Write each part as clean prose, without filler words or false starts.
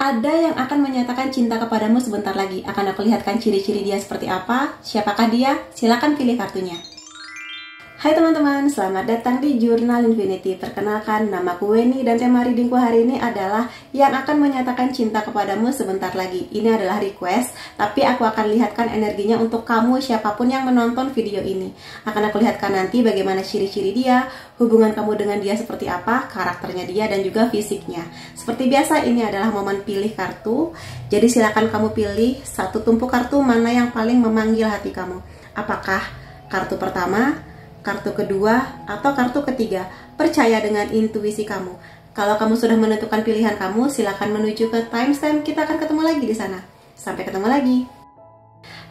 Ada yang akan menyatakan cinta kepadamu sebentar lagi. Akan aku lihatkan ciri-ciri dia seperti apa. Siapakah dia? Silakan pilih kartunya. Hai teman-teman, selamat datang di Jurnal Infinity. Perkenalkan, namaku Weni dan tema readingku hari ini adalah yang akan menyatakan cinta kepadamu sebentar lagi. Ini adalah request, tapi aku akan lihatkan energinya untuk kamu siapapun yang menonton video ini. Akan aku lihatkan nanti bagaimana ciri-ciri dia, hubungan kamu dengan dia seperti apa, karakternya dia, dan juga fisiknya. Seperti biasa, ini adalah momen pilih kartu. Jadi silakan kamu pilih satu tumpuk kartu mana yang paling memanggil hati kamu. Apakah kartu pertama, kartu kedua, atau kartu ketiga? Percaya dengan intuisi kamu. Kalau kamu sudah menentukan pilihan kamu, silakan menuju ke timestamp. Kita akan ketemu lagi di sana. Sampai ketemu lagi.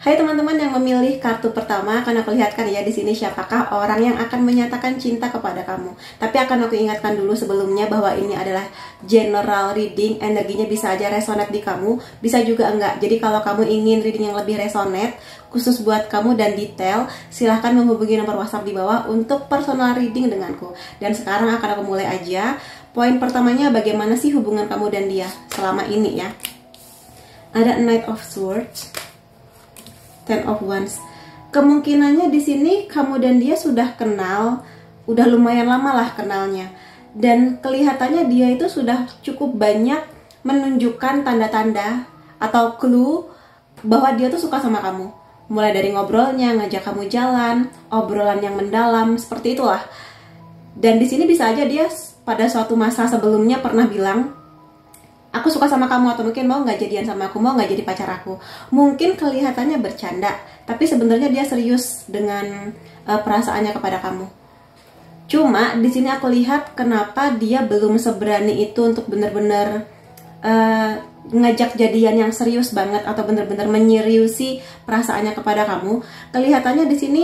Hai teman-teman yang memilih kartu pertama, akan aku lihatkan ya di sini siapakah orang yang akan menyatakan cinta kepada kamu. Tapi akan aku ingatkan dulu sebelumnya bahwa ini adalah general reading, energinya bisa aja resonate di kamu, bisa juga enggak. Jadi kalau kamu ingin reading yang lebih resonate, khusus buat kamu dan detail, silahkan menghubungi nomor WhatsApp di bawah untuk personal reading denganku. Dan sekarang akan aku mulai aja. Poin pertamanya, bagaimana sih hubungan kamu dan dia selama ini ya. Ada Knight of Swords, Ten of Wands. Kemungkinannya di sini kamu dan dia sudah kenal, udah lumayan lama lah kenalnya. Dan kelihatannya dia itu sudah cukup banyak menunjukkan tanda-tanda atau clue bahwa dia tuh suka sama kamu. Mulai dari ngobrolnya, ngajak kamu jalan, obrolan yang mendalam, seperti itulah. Dan di sini bisa aja dia pada suatu masa sebelumnya pernah bilang, aku suka sama kamu, atau mungkin mau nggak jadian sama aku, mau nggak jadi pacar aku. Mungkin kelihatannya bercanda, tapi sebenarnya dia serius dengan perasaannya kepada kamu. Cuma di sini aku lihat kenapa dia belum seberani itu untuk benar-benar ngajak jadian yang serius banget atau benar-benar menyeriusi perasaannya kepada kamu. Kelihatannya di sini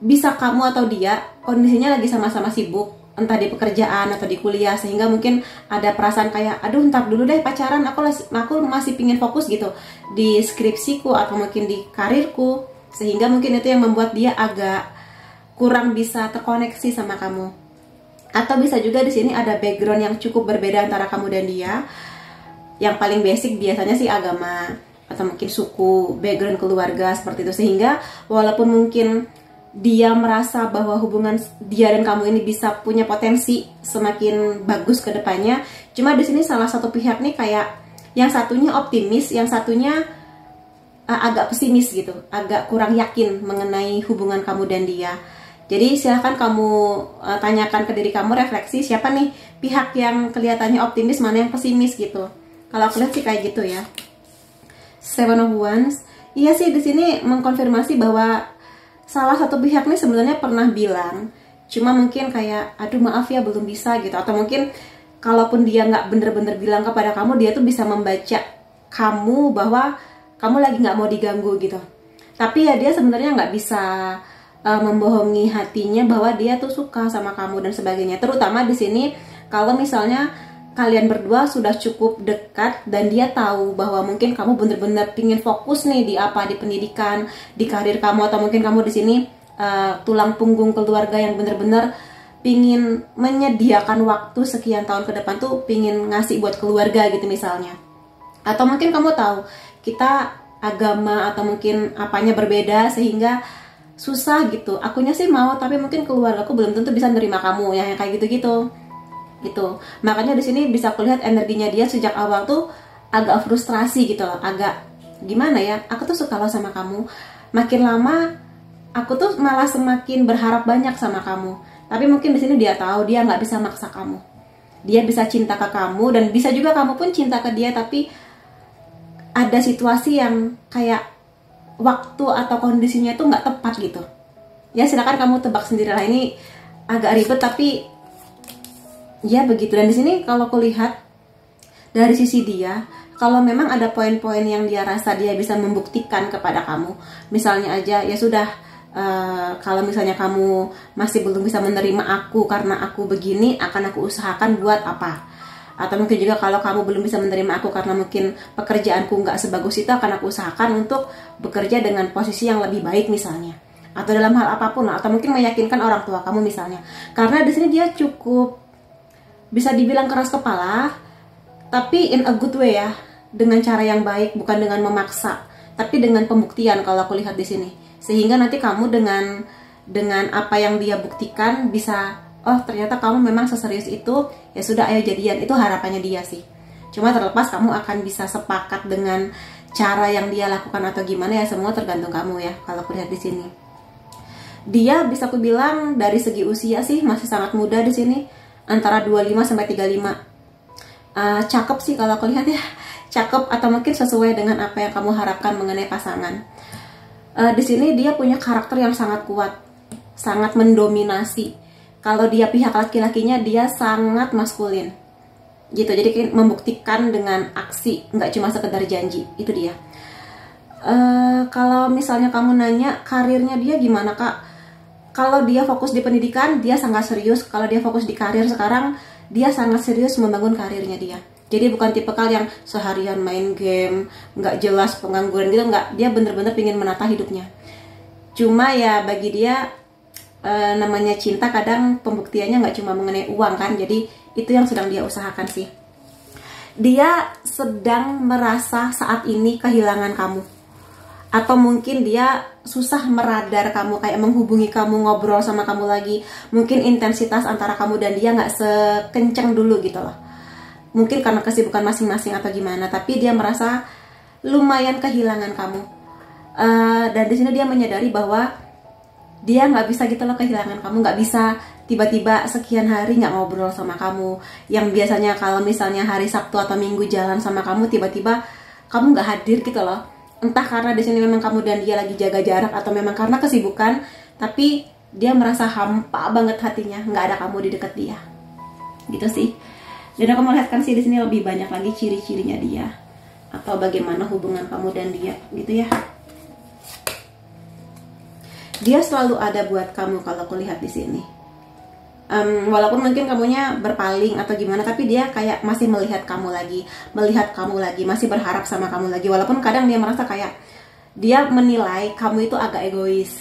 bisa kamu atau dia kondisinya lagi sama-sama sibuk, entah di pekerjaan atau di kuliah, sehingga mungkin ada perasaan kayak, aduh ntar dulu deh pacaran, aku masih pingin fokus gitu di skripsiku atau mungkin di karirku, sehingga mungkin itu yang membuat dia agak kurang bisa terkoneksi sama kamu. Atau bisa juga di sini ada background yang cukup berbeda antara kamu dan dia. Yang paling basic biasanya sih agama atau mungkin suku, background keluarga seperti itu, sehingga walaupun mungkin dia merasa bahwa hubungan dia dan kamu ini bisa punya potensi semakin bagus ke depannya. Cuma di sini salah satu pihak nih kayak yang satunya optimis, yang satunya agak pesimis gitu, agak kurang yakin mengenai hubungan kamu dan dia. Jadi silahkan kamu tanyakan ke diri kamu, refleksi siapa nih pihak yang kelihatannya optimis, mana yang pesimis gitu. Kalau aku lihat sih kayak gitu ya. Seven of Wands. Iya sih di sini mengkonfirmasi bahwa salah satu pihak nih sebenarnya pernah bilang, cuma mungkin kayak, aduh maaf ya belum bisa gitu. Atau mungkin kalaupun dia nggak bener-bener bilang kepada kamu, dia tuh bisa membaca kamu bahwa kamu lagi nggak mau diganggu gitu. Tapi ya dia sebenarnya nggak bisa membohongi hatinya bahwa dia tuh suka sama kamu dan sebagainya. Terutama di sini kalau misalnya kalian berdua sudah cukup dekat dan dia tahu bahwa mungkin kamu bener-bener pingin fokus nih di apa, di pendidikan, di karir kamu, atau mungkin kamu di sini tulang punggung keluarga yang bener-bener pingin menyediakan waktu sekian tahun ke depan tuh pingin ngasih buat keluarga gitu misalnya. Atau mungkin kamu tahu kita agama atau mungkin apanya berbeda sehingga susah gitu. Akunya sih mau tapi mungkin keluargaku belum tentu bisa menerima kamu ya, yang kayak gitu-gitu. Gitu. Makanya di sini bisa kulihat energinya dia sejak awal tuh agak frustrasi gitu loh, agak gimana ya, aku tuh suka lo sama kamu, makin lama aku tuh malah semakin berharap banyak sama kamu. Tapi mungkin di sini dia tahu dia nggak bisa maksa kamu, dia bisa cinta ke kamu dan bisa juga kamu pun cinta ke dia, tapi ada situasi yang kayak waktu atau kondisinya tuh nggak tepat gitu ya. Silakan kamu tebak sendiri lah, ini agak ribet tapi ya begitu. Dan di sini kalau aku lihat dari sisi dia, kalau memang ada poin-poin yang dia rasa dia bisa membuktikan kepada kamu, misalnya aja ya sudah, kalau misalnya kamu masih belum bisa menerima aku karena aku begini, akan aku usahakan buat apa. Atau mungkin juga kalau kamu belum bisa menerima aku karena mungkin pekerjaanku nggak sebagus itu, akan aku usahakan untuk bekerja dengan posisi yang lebih baik misalnya. Atau dalam hal apapun, atau mungkin meyakinkan orang tua kamu misalnya. Karena di sini dia cukup bisa dibilang keras kepala, Tapi in a good way ya, dengan cara yang baik, bukan dengan memaksa, tapi dengan pembuktian kalau aku lihat di sini. Sehingga nanti kamu dengan apa yang dia buktikan bisa, oh ternyata kamu memang seserius itu, ya sudah ayo jadian. Itu harapannya dia sih. Cuma terlepas kamu akan bisa sepakat dengan cara yang dia lakukan atau gimana, ya semua tergantung kamu ya kalau aku lihat di sini. Dia bisa aku bilang dari segi usia sih masih sangat muda di sini, antara 25 sampai 35. Cakep sih kalau aku lihat ya, cakep atau mungkin sesuai dengan apa yang kamu harapkan mengenai pasangan. Di sini dia punya karakter yang sangat kuat, sangat mendominasi. Kalau dia pihak laki-lakinya dia sangat maskulin, gitu. Jadi membuktikan dengan aksi, nggak cuma sekedar janji. Itu dia. Kalau misalnya kamu nanya karirnya dia gimana kak? Kalau dia fokus di pendidikan, dia sangat serius. Kalau dia fokus di karir sekarang, dia sangat serius membangun karirnya dia. Jadi bukan tipikal yang seharian main game, nggak jelas, pengangguran gitu, nggak. Dia bener-bener pengen menata hidupnya. Cuma ya bagi dia, namanya cinta kadang pembuktiannya nggak cuma mengenai uang kan. Jadi itu yang sedang dia usahakan sih. Dia sedang merasa saat ini kehilangan kamu. Atau mungkin dia susah meradar kamu, kayak menghubungi kamu, ngobrol sama kamu lagi. Mungkin intensitas antara kamu dan dia nggak sekencang dulu gitu loh. Mungkin karena kesibukan masing-masing atau gimana, tapi dia merasa lumayan kehilangan kamu. Dan di sini dia menyadari bahwa dia nggak bisa gitu loh kehilangan kamu, nggak bisa tiba-tiba sekian hari nggak ngobrol sama kamu. Yang biasanya kalau misalnya hari Sabtu atau Minggu jalan sama kamu, tiba-tiba kamu nggak hadir gitu loh. Entah karena di sini memang kamu dan dia lagi jaga jarak atau memang karena kesibukan, tapi dia merasa hampa banget hatinya, nggak ada kamu di dekat dia. Gitu sih. Dan aku melihatkan sih di sini lebih banyak lagi ciri-cirinya dia atau bagaimana hubungan kamu dan dia, gitu ya. Dia selalu ada buat kamu kalau aku lihat di sini. Walaupun mungkin kamunya berpaling atau gimana, tapi dia kayak masih melihat kamu lagi, masih berharap sama kamu lagi. Walaupun kadang dia merasa kayak dia menilai kamu itu agak egois,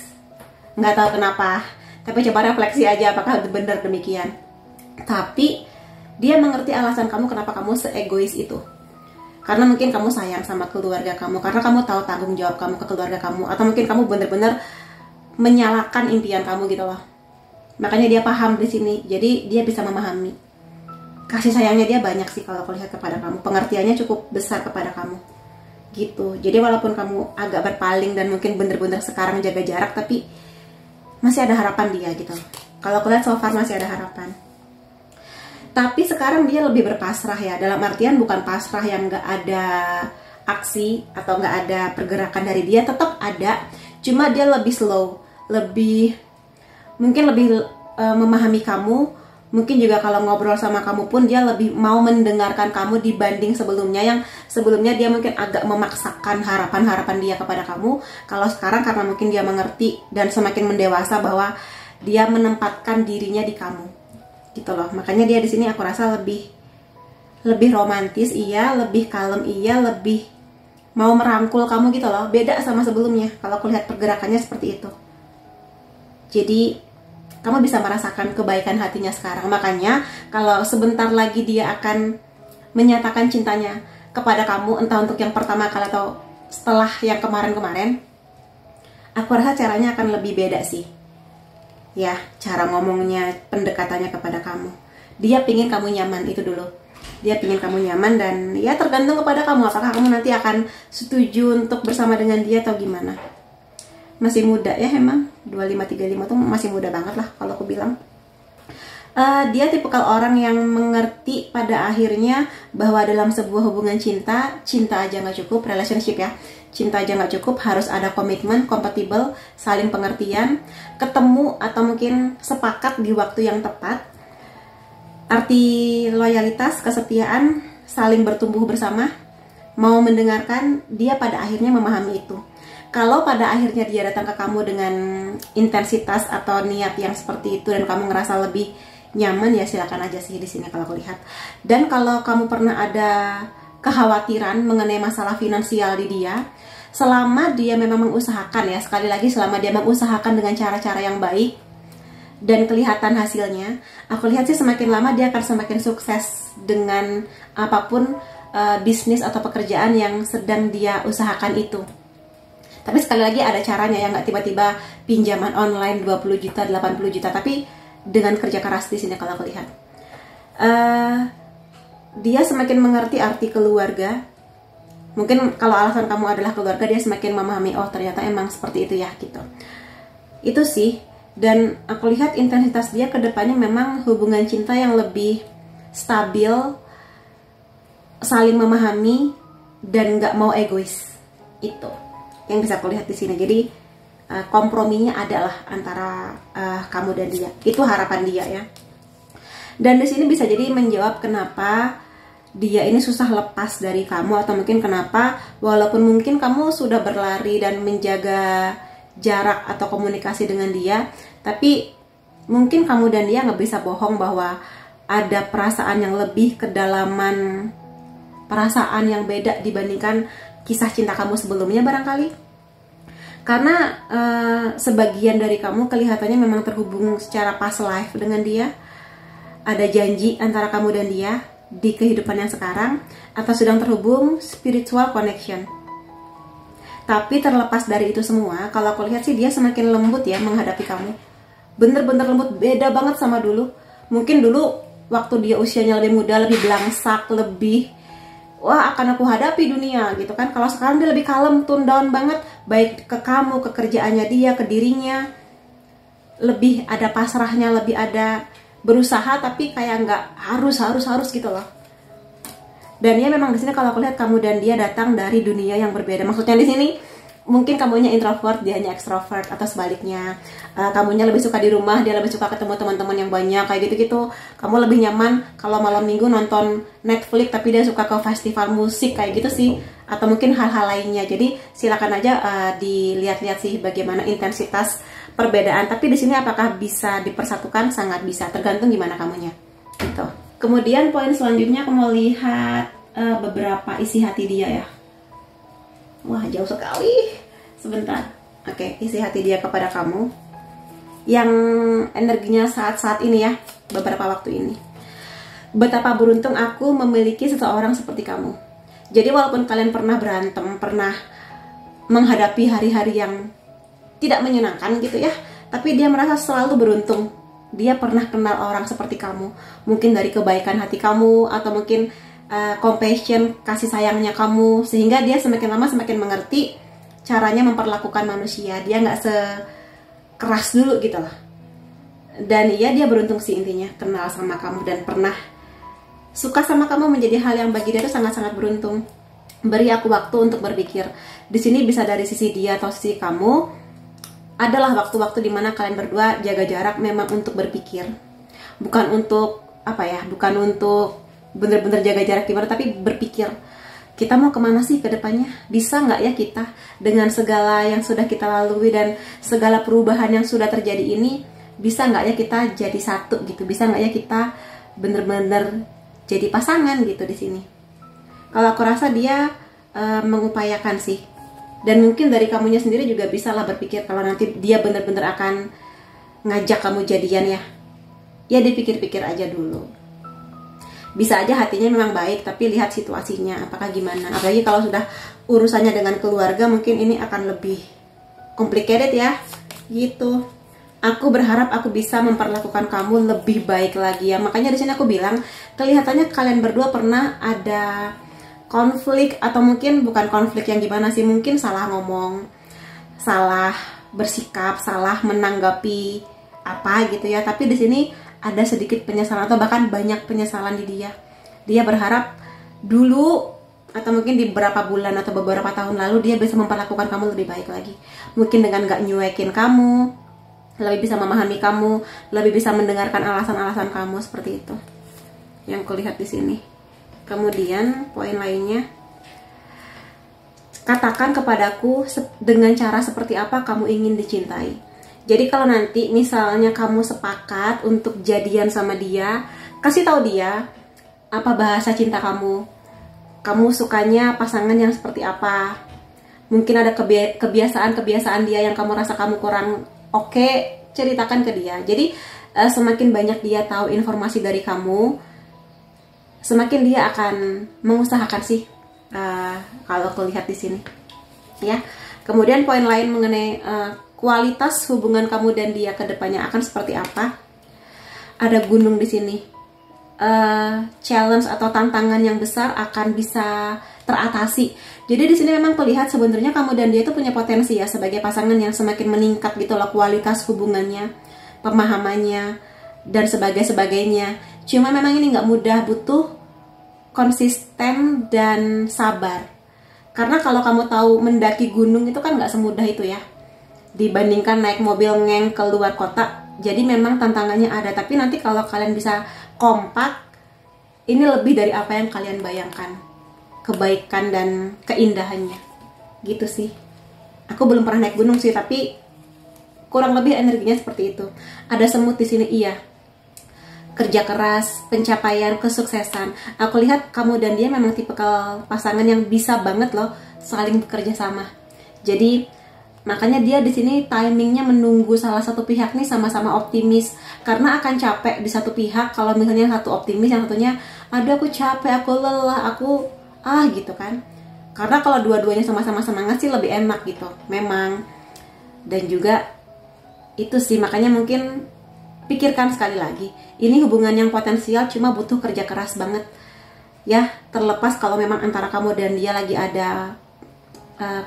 nggak tahu kenapa. Tapi coba refleksi aja apakah benar demikian. Tapi dia mengerti alasan kamu kenapa kamu seegois itu. Karena mungkin kamu sayang sama keluarga kamu, karena kamu tahu tanggung jawab kamu ke keluarga kamu, atau mungkin kamu benar-benar menyalakan impian kamu gitu loh. Makanya dia paham di sini, jadi dia bisa memahami. Kasih sayangnya dia banyak sih kalau aku lihat kepada kamu, pengertiannya cukup besar kepada kamu, gitu. Jadi walaupun kamu agak berpaling dan mungkin bener-bener sekarang jaga jarak, tapi masih ada harapan dia gitu. Kalau aku lihat so far masih ada harapan. Tapi sekarang dia lebih berpasrah ya, dalam artian bukan pasrah yang nggak ada aksi atau nggak ada pergerakan dari dia, tetap ada. Cuma dia lebih slow, mungkin lebih memahami kamu. Mungkin juga kalau ngobrol sama kamu pun dia lebih mau mendengarkan kamu dibanding sebelumnya, yang sebelumnya dia mungkin agak memaksakan harapan-harapan dia kepada kamu. Kalau sekarang karena mungkin dia mengerti dan semakin mendewasa bahwa dia menempatkan dirinya di kamu, gitu loh. Makanya dia di sini aku rasa lebih romantis, iya, lebih kalem, iya, lebih mau merangkul kamu gitu loh. Beda sama sebelumnya kalau aku lihat pergerakannya seperti itu. Jadi kamu bisa merasakan kebaikan hatinya sekarang. Makanya kalau sebentar lagi dia akan menyatakan cintanya kepada kamu, entah untuk yang pertama kali atau setelah yang kemarin-kemarin, aku rasa caranya akan lebih beda sih. Ya, cara ngomongnya, pendekatannya kepada kamu. Dia pingin kamu nyaman, itu dulu. Dia pingin kamu nyaman dan ya tergantung kepada kamu. Apakah kamu nanti akan setuju untuk bersama dengan dia atau gimana. Masih muda ya emang, 25-35 tuh masih muda banget lah kalau aku bilang. Dia tipikal orang yang mengerti pada akhirnya bahwa dalam sebuah hubungan cinta aja nggak cukup, relationship ya, cinta aja nggak cukup, harus ada komitmen, kompatibel, saling pengertian, ketemu atau mungkin sepakat di waktu yang tepat. Arti loyalitas, kesetiaan, saling bertumbuh bersama, mau mendengarkan, dia pada akhirnya memahami itu. Kalau pada akhirnya dia datang ke kamu dengan intensitas atau niat yang seperti itu dan kamu ngerasa lebih nyaman, ya silakan aja sih di sini kalau aku lihat. Dan kalau kamu pernah ada kekhawatiran mengenai masalah finansial di dia, selama dia memang mengusahakan ya, sekali lagi selama dia mengusahakan dengan cara-cara yang baik, dan kelihatan hasilnya, aku lihat sih semakin lama dia akan semakin sukses dengan apapun bisnis atau pekerjaan yang sedang dia usahakan itu. Tapi sekali lagi ada caranya ya, nggak tiba-tiba pinjaman online 20 juta, 80 juta, tapi dengan kerja keras di sini kalau aku lihat. Dia semakin mengerti arti keluarga. Mungkin kalau alasan kamu adalah keluarga, dia semakin memahami, oh ternyata emang seperti itu ya gitu. Itu sih. Dan aku lihat intensitas dia ke depannya memang hubungan cinta yang lebih stabil, saling memahami, dan nggak mau egois. Itu yang bisa aku lihat di sini. Jadi komprominya adalah antara kamu dan dia. Itu harapan dia ya. Dan di sini bisa jadi menjawab kenapa dia ini susah lepas dari kamu, atau mungkin kenapa walaupun mungkin kamu sudah berlari dan menjaga jarak atau komunikasi dengan dia, tapi mungkin kamu dan dia nggak bisa bohong bahwa ada perasaan yang lebih kedalaman, perasaan yang beda dibandingkan kisah cinta kamu sebelumnya barangkali. Karena sebagian dari kamu kelihatannya memang terhubung secara past life dengan dia, ada janji antara kamu dan dia di kehidupan yang sekarang, atau sedang terhubung spiritual connection. Tapi terlepas dari itu semua, kalau aku lihat sih dia semakin lembut ya menghadapi kamu. Bener-bener lembut, beda banget sama dulu. Mungkin dulu waktu dia usianya lebih muda, lebih belangsak, lebih wah akan aku hadapi dunia gitu kan. Kalau sekarang dia lebih kalem, tone down banget, baik ke kamu, ke kerjaannya dia, ke dirinya. Lebih ada pasrahnya, lebih ada berusaha, tapi kayak nggak harus gitu loh. Dan dia memang di sini kalau aku lihat kamu dan dia datang dari dunia yang berbeda. Maksudnya di sini mungkin kamunya introvert, dia hanya extrovert, atau sebaliknya. Kamunya lebih suka di rumah, dia lebih suka ketemu teman-teman yang banyak kayak gitu-gitu. Kamu lebih nyaman kalau malam minggu nonton Netflix, tapi dia suka ke festival musik kayak gitu sih. Atau mungkin hal-hal lainnya. Jadi silakan aja dilihat-lihat sih bagaimana intensitas perbedaan. Tapi di sini apakah bisa dipersatukan? Sangat bisa, tergantung gimana kamunya. Gitu. Kemudian poin selanjutnya aku mau lihat beberapa isi hati dia ya. Wah jauh sekali. Sebentar. Oke, isi hati dia kepada kamu yang energinya saat-saat ini ya, beberapa waktu ini. Betapa beruntung aku memiliki seseorang seperti kamu. Jadi walaupun kalian pernah berantem, pernah menghadapi hari-hari yang tidak menyenangkan gitu ya, tapi dia merasa selalu beruntung. Dia pernah kenal orang seperti kamu, mungkin dari kebaikan hati kamu, atau mungkin compassion, kasih sayangnya kamu, sehingga dia semakin lama semakin mengerti caranya memperlakukan manusia. Dia nggak sekeras dulu gitu lah. Dan iya, dia beruntung sih intinya kenal sama kamu dan pernah suka sama kamu menjadi hal yang bagi dia itu sangat-sangat beruntung. Beri aku waktu untuk berpikir. Di sini bisa dari sisi dia atau sisi kamu. Adalah waktu-waktu dimana kalian berdua jaga jarak memang untuk berpikir, bukan untuk apa ya, bukan untuk bener-bener jaga jarak gimana, tapi berpikir kita mau kemana sih ke depannya, bisa nggak ya kita dengan segala yang sudah kita lalui dan segala perubahan yang sudah terjadi ini, bisa nggak ya kita jadi satu gitu, bisa nggak ya kita bener-bener jadi pasangan gitu di sini. Kalau aku rasa dia mengupayakan sih. Dan mungkin dari kamunya sendiri juga bisa lah berpikir kalau nanti dia bener-bener akan ngajak kamu jadian ya. Ya dipikir-pikir aja dulu. Bisa aja hatinya memang baik, tapi lihat situasinya apakah gimana. Apalagi kalau sudah urusannya dengan keluarga, mungkin ini akan lebih complicated ya. Gitu. Aku berharap aku bisa memperlakukan kamu lebih baik lagi ya. Makanya di sini aku bilang, kelihatannya kalian berdua pernah ada konflik, atau mungkin bukan konflik yang gimana sih, mungkin salah ngomong, salah bersikap, salah menanggapi apa gitu ya. Tapi di sini ada sedikit penyesalan atau bahkan banyak penyesalan di dia. Dia berharap dulu atau mungkin di beberapa bulan atau beberapa tahun lalu dia bisa memperlakukan kamu lebih baik lagi. Mungkin dengan gak nyuekin kamu, lebih bisa memahami kamu, lebih bisa mendengarkan alasan-alasan kamu, seperti itu yang kulihat di sini. Kemudian poin lainnya, katakan kepadaku dengan cara seperti apa kamu ingin dicintai. Jadi kalau nanti misalnya kamu sepakat untuk jadian sama dia, kasih tahu dia apa bahasa cinta kamu. Kamu sukanya pasangan yang seperti apa. Mungkin ada kebiasaan-kebiasaan dia yang kamu rasa kamu kurang oke, ceritakan ke dia. Jadi semakin banyak dia tahu informasi dari kamu, semakin dia akan mengusahakan sih, kalau aku lihat di sini ya. Kemudian poin lain mengenai kualitas hubungan kamu dan dia ke depannya akan seperti apa. Ada gunung di sini. Challenge atau tantangan yang besar akan bisa teratasi. Jadi di sini memang terlihat sebenarnya kamu dan dia itu punya potensi ya sebagai pasangan yang semakin meningkat gitu loh, kualitas hubungannya, pemahamannya, dan sebagainya. Cuma memang ini nggak mudah, butuh konsisten dan sabar. Karena kalau kamu tahu mendaki gunung itu kan nggak semudah itu ya, dibandingkan naik mobil ngeng ke luar kota. Jadi memang tantangannya ada, tapi nanti kalau kalian bisa kompak, ini lebih dari apa yang kalian bayangkan, kebaikan dan keindahannya gitu sih. Aku belum pernah naik gunung sih, tapi kurang lebih energinya seperti itu. Ada semut di sini, iya. Kerja keras, pencapaian, kesuksesan. Aku lihat kamu dan dia memang tipikal pasangan yang bisa banget loh saling bekerja sama. Jadi makanya dia di sini timingnya menunggu salah satu pihak nih sama-sama optimis, karena akan capek di satu pihak kalau misalnya satu optimis, yang satunya aduh aku capek, aku lelah, aku gitu kan. Karena kalau dua-duanya sama-sama semangat sih lebih enak gitu memang. Dan juga itu sih, makanya mungkin pikirkan sekali lagi, ini hubungan yang potensial cuma butuh kerja keras banget ya. Terlepas kalau memang antara kamu dan dia lagi ada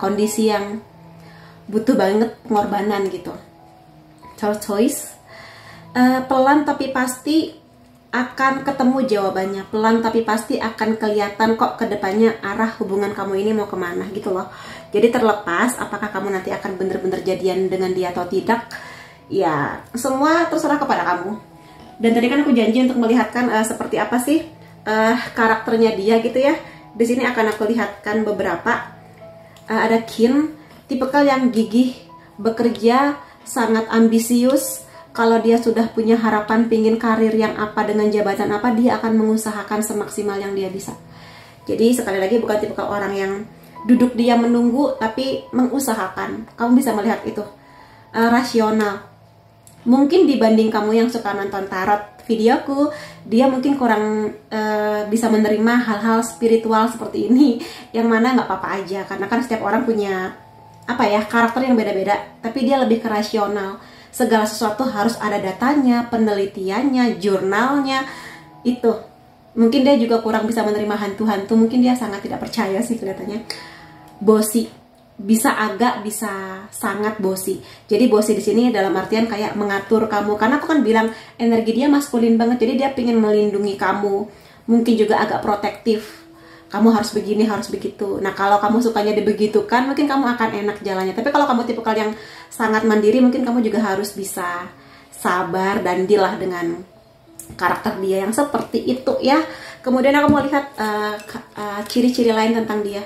kondisi yang butuh banget pengorbanan gitu. Choice. Pelan tapi pasti akan ketemu jawabannya. Pelan tapi pasti akan kelihatan kok kedepannya arah hubungan kamu ini mau kemana gitu loh. Jadi terlepas apakah kamu nanti akan bener-bener jadian dengan dia atau tidak, ya semua terserah kepada kamu. Dan tadi kan aku janji untuk melihatkan seperti apa sih karakternya dia gitu ya. Di sini akan aku lihatkan beberapa. Ada Kim, tipikal yang gigih, bekerja, sangat ambisius. Kalau dia sudah punya harapan pingin karir yang apa dengan jabatan apa, dia akan mengusahakan semaksimal yang dia bisa. Jadi sekali lagi bukan tipikal orang yang duduk dia menunggu, tapi mengusahakan. Kamu bisa melihat itu. Rasional. Mungkin dibanding kamu yang suka nonton tarot videoku, dia mungkin kurang bisa menerima hal-hal spiritual seperti ini, yang mana nggak apa-apa aja, karena kan setiap orang punya karakter yang beda-beda. Tapi dia lebih ke rasional. Segala sesuatu harus ada datanya, penelitiannya, jurnalnya. Itu mungkin dia juga kurang bisa menerima hantu-hantu. Mungkin dia sangat tidak percaya sih kelihatannya. Bosi, bisa sangat bosi. Jadi bosi di sini dalam artian kayak mengatur kamu, karena aku kan bilang energi dia maskulin banget. Jadi dia pengen melindungi kamu, mungkin juga agak protektif. Kamu harus begini, harus begitu. Nah kalau kamu sukanya dibegitukan, mungkin kamu akan enak jalannya. Tapi kalau kamu tipikal yang sangat mandiri, mungkin kamu juga harus bisa sabar dan deal dengan karakter dia yang seperti itu ya. Kemudian aku mau lihat ciri-ciri lain tentang dia.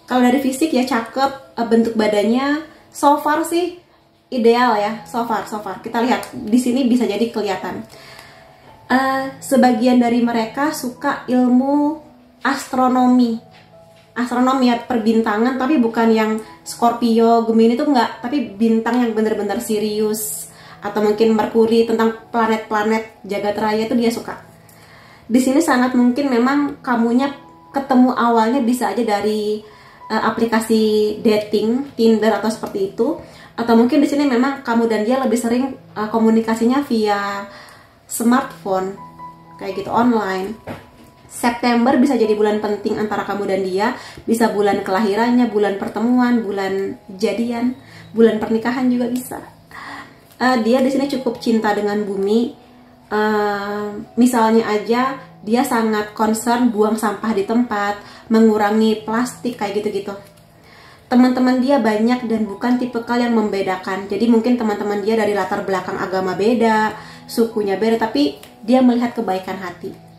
Kalau dari fisik ya cakep, bentuk badannya so far sih ideal ya. So far. Kita lihat di sini bisa jadi kelihatan. Sebagian dari mereka suka ilmu astronomi ya, perbintangan, tapi bukan yang Scorpio, Gemini itu enggak, tapi bintang yang bener-bener serius, atau mungkin Merkuri, tentang planet-planet jagat raya itu dia suka. Di sini sangat mungkin memang kamunya ketemu awalnya bisa aja dari aplikasi dating, Tinder atau seperti itu, atau mungkin di sini memang kamu dan dia lebih sering komunikasinya via smartphone kayak gitu, online. September bisa jadi bulan penting antara kamu dan dia, bisa bulan kelahirannya, bulan pertemuan, bulan jadian, bulan pernikahan juga bisa. Dia di sini cukup cinta dengan bumi. Misalnya aja dia sangat concern buang sampah di tempat, mengurangi plastik kayak gitu-gitu. Teman-teman dia banyak dan bukan tipikal yang membedakan. Jadi mungkin teman-teman dia dari latar belakang agama beda, sukunya beda, tapi dia melihat kebaikan hati.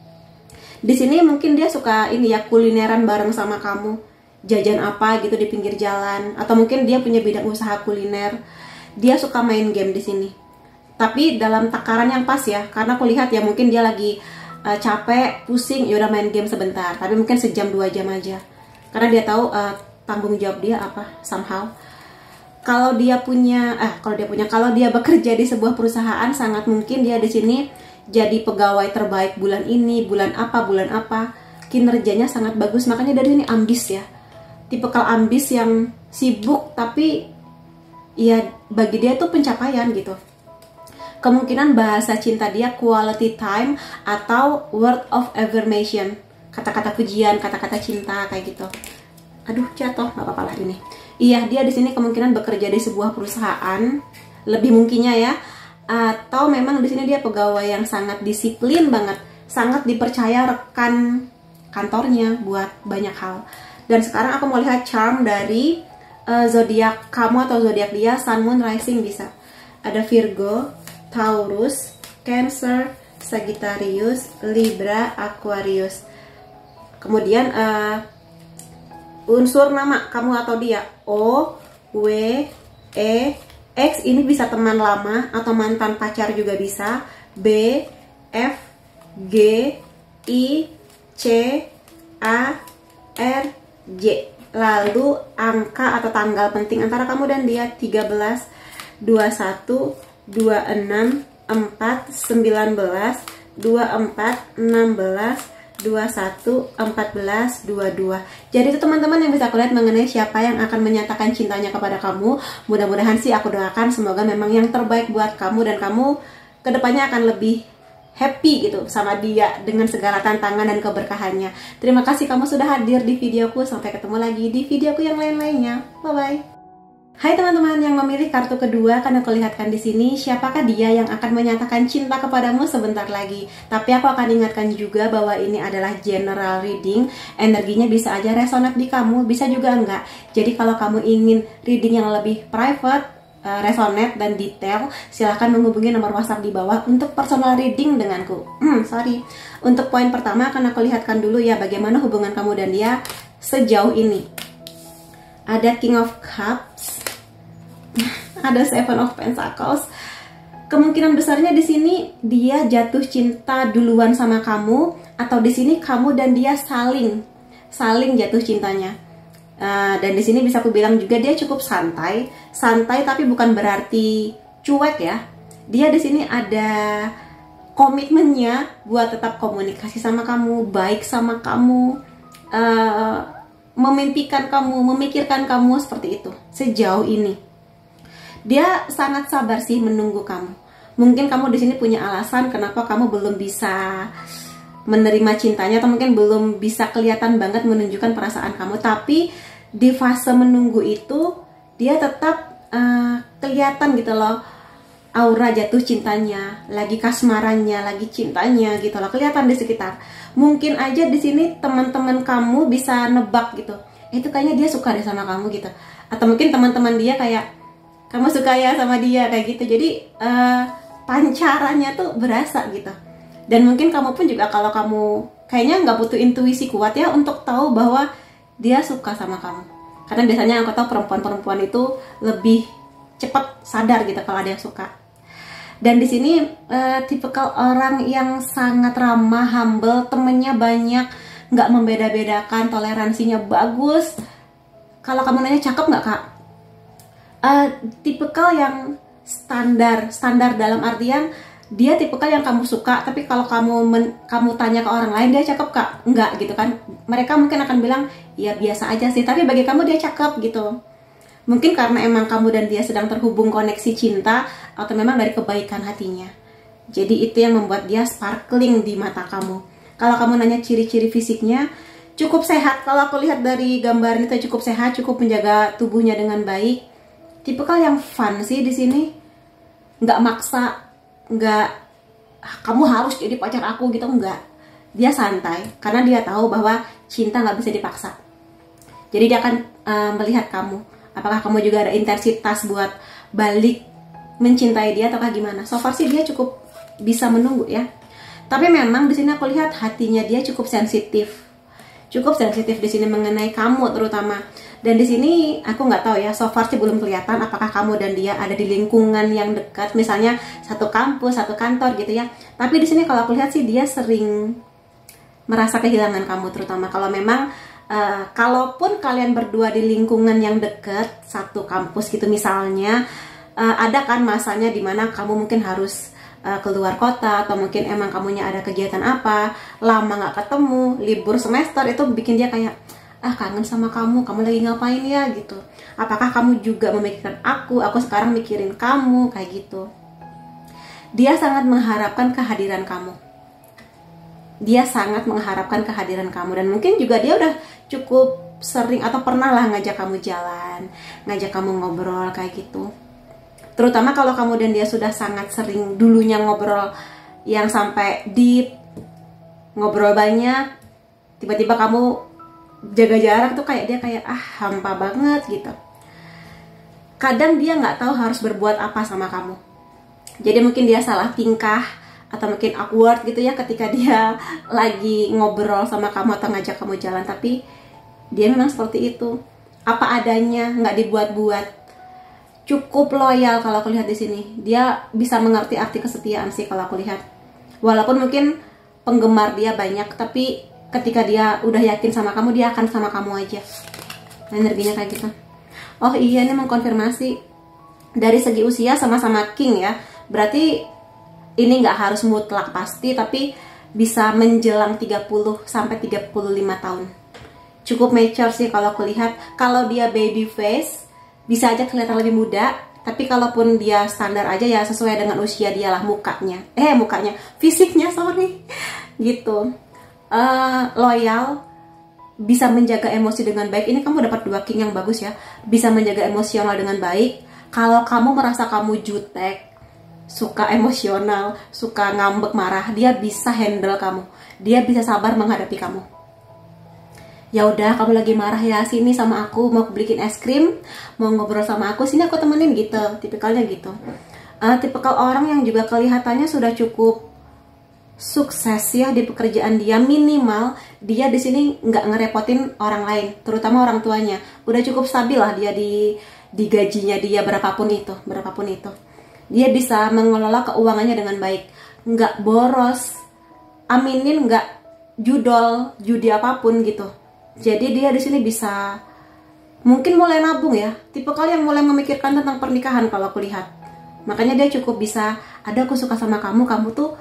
Di sini mungkin dia suka kulineran bareng sama kamu, jajan apa gitu di pinggir jalan, atau mungkin dia punya bidang usaha kuliner. Dia suka main game di sini, tapi dalam takaran yang pas ya, karena aku lihat ya mungkin dia lagi capek, pusing, ya udah main game sebentar, tapi mungkin sejam 2 jam aja, karena dia tahu tanggung jawab dia apa somehow. Kalau dia bekerja di sebuah perusahaan, sangat mungkin dia di sini jadi pegawai terbaik bulan ini, bulan apa, kinerjanya sangat bagus. Makanya dari sini ambis ya, tipikal ambis yang sibuk, tapi ya bagi dia tuh pencapaian gitu. Kemungkinan bahasa cinta dia quality time atau word of affirmation, kata-kata pujian, kata-kata cinta kayak gitu. Aduh, jatuh, nggak apa-apa lah ini. Iya, dia di sini kemungkinan bekerja di sebuah perusahaan, lebih mungkinnya ya. Atau memang di sini dia pegawai yang sangat disiplin banget, sangat dipercaya rekan kantornya buat banyak hal. Dan sekarang aku mau lihat charm dari zodiak kamu atau zodiak dia, Sun, Moon, Rising bisa. Ada Virgo, Taurus, Cancer, Sagittarius, Libra, Aquarius. Kemudian unsur nama kamu atau dia, O, W, E, X, ini bisa teman lama atau mantan pacar juga bisa. B, F, G, I, C, A, R, J. Lalu angka atau tanggal penting antara kamu dan dia 13, 21, 26, 4, 19, 24, 16, 21, 14, 22. Jadi itu teman-teman yang bisa aku lihat mengenai siapa yang akan menyatakan cintanya kepada kamu. Mudah-mudahan sih aku doakan semoga memang yang terbaik buat kamu, dan kamu kedepannya akan lebih happy gitu sama dia dengan segala tantangan dan keberkahannya. Terima kasih kamu sudah hadir di videoku. Sampai ketemu lagi di videoku yang lain-lainnya. Bye-bye. Hai teman-teman yang memilih kartu kedua, karena aku lihatkan di sini siapakah dia yang akan menyatakan cinta kepadamu sebentar lagi. Tapi aku akan ingatkan juga bahwa ini adalah general reading, energinya bisa aja resonate di kamu, bisa juga enggak. Jadi kalau kamu ingin reading yang lebih private, resonate dan detail, silahkan menghubungi nomor WhatsApp di bawah untuk personal reading denganku. Untuk poin pertama akan aku lihatkan dulu ya bagaimana hubungan kamu dan dia sejauh ini. Ada King of Cups, ada Seven of Pentacles. Kemungkinan besarnya di sini dia jatuh cinta duluan sama kamu, atau di sini kamu dan dia saling jatuh cintanya. Dan di sini bisa aku bilang juga dia cukup santai tapi bukan berarti cuek ya. Dia di sini ada komitmennya buat tetap komunikasi sama kamu, baik sama kamu, memimpikan kamu, memikirkan kamu seperti itu. Sejauh ini dia sangat sabar sih menunggu kamu. Mungkin kamu di sini punya alasan kenapa kamu belum bisa menerima cintanya, atau mungkin belum bisa kelihatan banget menunjukkan perasaan kamu. Tapi di fase menunggu itu dia tetap kelihatan gitu loh, aura jatuh cintanya, lagi kasmarannya, lagi cintanya gitu loh, kelihatan di sekitar. Mungkin aja di sini teman-teman kamu bisa nebak gitu, itu kayaknya dia suka deh sama kamu gitu. Atau mungkin teman-teman dia kayak, kamu suka ya sama dia kayak gitu. Jadi pancarannya tuh berasa gitu. Dan mungkin kamu pun juga kalau kamu kayaknya nggak butuh intuisi kuat ya untuk tahu bahwa dia suka sama kamu. Karena biasanya aku tahu perempuan-perempuan itu lebih cepat sadar gitu kalau ada yang suka. Dan di sini tipikal orang yang sangat ramah, humble, temennya banyak, nggak membeda-bedakan, toleransinya bagus. Kalau kamu nanya cakep nggak kak? Tipikal yang standar dalam artian dia tipikal yang kamu suka, tapi kalau kamu tanya ke orang lain dia cakep kak? Enggak gitu kan. Mereka mungkin akan bilang ya biasa aja sih, tapi bagi kamu dia cakep gitu. Mungkin karena emang kamu dan dia sedang terhubung koneksi cinta, atau memang dari kebaikan hatinya. Jadi itu yang membuat dia sparkling di mata kamu. Kalau kamu nanya ciri-ciri fisiknya, cukup sehat. Kalau aku lihat dari gambar itu cukup sehat, cukup menjaga tubuhnya dengan baik. Tipikal yang fun sih di sini, nggak maksa, nggak kamu harus jadi pacar aku gitu, nggak. Dia santai karena dia tahu bahwa cinta nggak bisa dipaksa. Jadi dia akan melihat kamu, apakah kamu juga ada intensitas buat balik mencintai dia ataukah gimana. So far sih dia cukup bisa menunggu ya. Tapi memang di sini aku lihat hatinya dia cukup sensitif di sini mengenai kamu terutama. Dan di sini aku nggak tahu ya, so far sih belum kelihatan apakah kamu dan dia ada di lingkungan yang dekat, misalnya satu kampus, satu kantor gitu ya. Tapi di sini kalau aku lihat sih dia sering merasa kehilangan kamu, terutama kalau memang Kalaupun kalian berdua di lingkungan yang deket, satu kampus gitu misalnya, ada kan masanya dimana kamu mungkin harus keluar kota, atau mungkin emang kamunya ada kegiatan apa, lama nggak ketemu, libur semester, itu bikin dia kayak, kangen sama kamu lagi ngapain ya gitu. Apakah kamu juga memikirkan aku sekarang mikirin kamu, kayak gitu. Dia sangat mengharapkan kehadiran kamu. Dia sangat mengharapkan kehadiran kamu, dan mungkin juga dia udah cukup sering atau pernah lah ngajak kamu jalan, ngajak kamu ngobrol kayak gitu. Terutama kalau kamu dan dia sudah sangat sering dulunya ngobrol yang sampai deep, ngobrol banyak, tiba-tiba kamu jaga jarak tuh kayak dia kayak hampa banget gitu. Kadang dia nggak tahu harus berbuat apa sama kamu. Jadi mungkin dia salah tingkah, atau mungkin awkward gitu ya ketika dia lagi ngobrol sama kamu atau ngajak kamu jalan, tapi dia memang seperti itu, apa adanya, nggak dibuat-buat, cukup loyal. Kalau aku lihat di sini dia bisa mengerti arti kesetiaan sih kalau aku lihat. Walaupun mungkin penggemar dia banyak, tapi ketika dia udah yakin sama kamu, dia akan sama kamu aja. Energinya kayak gitu. Oh iya, ini mengkonfirmasi dari segi usia sama-sama king ya, berarti ini nggak harus mutlak pasti, tapi bisa menjelang 30 sampai 35 tahun. Cukup mature sih kalau aku lihat. Kalau dia baby face, bisa aja kelihatan lebih muda, tapi kalaupun dia standar aja ya sesuai dengan usia dia lah mukanya. Fisiknya, sorry. Gitu. Loyal, bisa menjaga emosi dengan baik. Ini kamu dapat 2 king yang bagus ya. Bisa menjaga emosional dengan baik. Kalau kamu merasa kamu jutek, suka emosional, suka ngambek, marah, dia bisa handle kamu. Dia bisa sabar menghadapi kamu. Ya udah, kamu lagi marah ya, sini sama aku, mau beliin es krim, mau ngobrol sama aku, sini aku temenin gitu. Tipikalnya gitu. Tipikal orang yang juga kelihatannya sudah cukup sukses ya di pekerjaan dia, minimal dia di sini nggak ngerepotin orang lain, terutama orang tuanya. Udah cukup stabil lah dia di gajinya dia berapapun itu. Dia bisa mengelola keuangannya dengan baik, nggak boros, aminin nggak judol, judi apapun gitu. Jadi dia di sini bisa mungkin mulai nabung ya, tipe kalian yang mulai memikirkan tentang pernikahan kalau aku lihat. Makanya dia cukup bisa, aku suka sama kamu tuh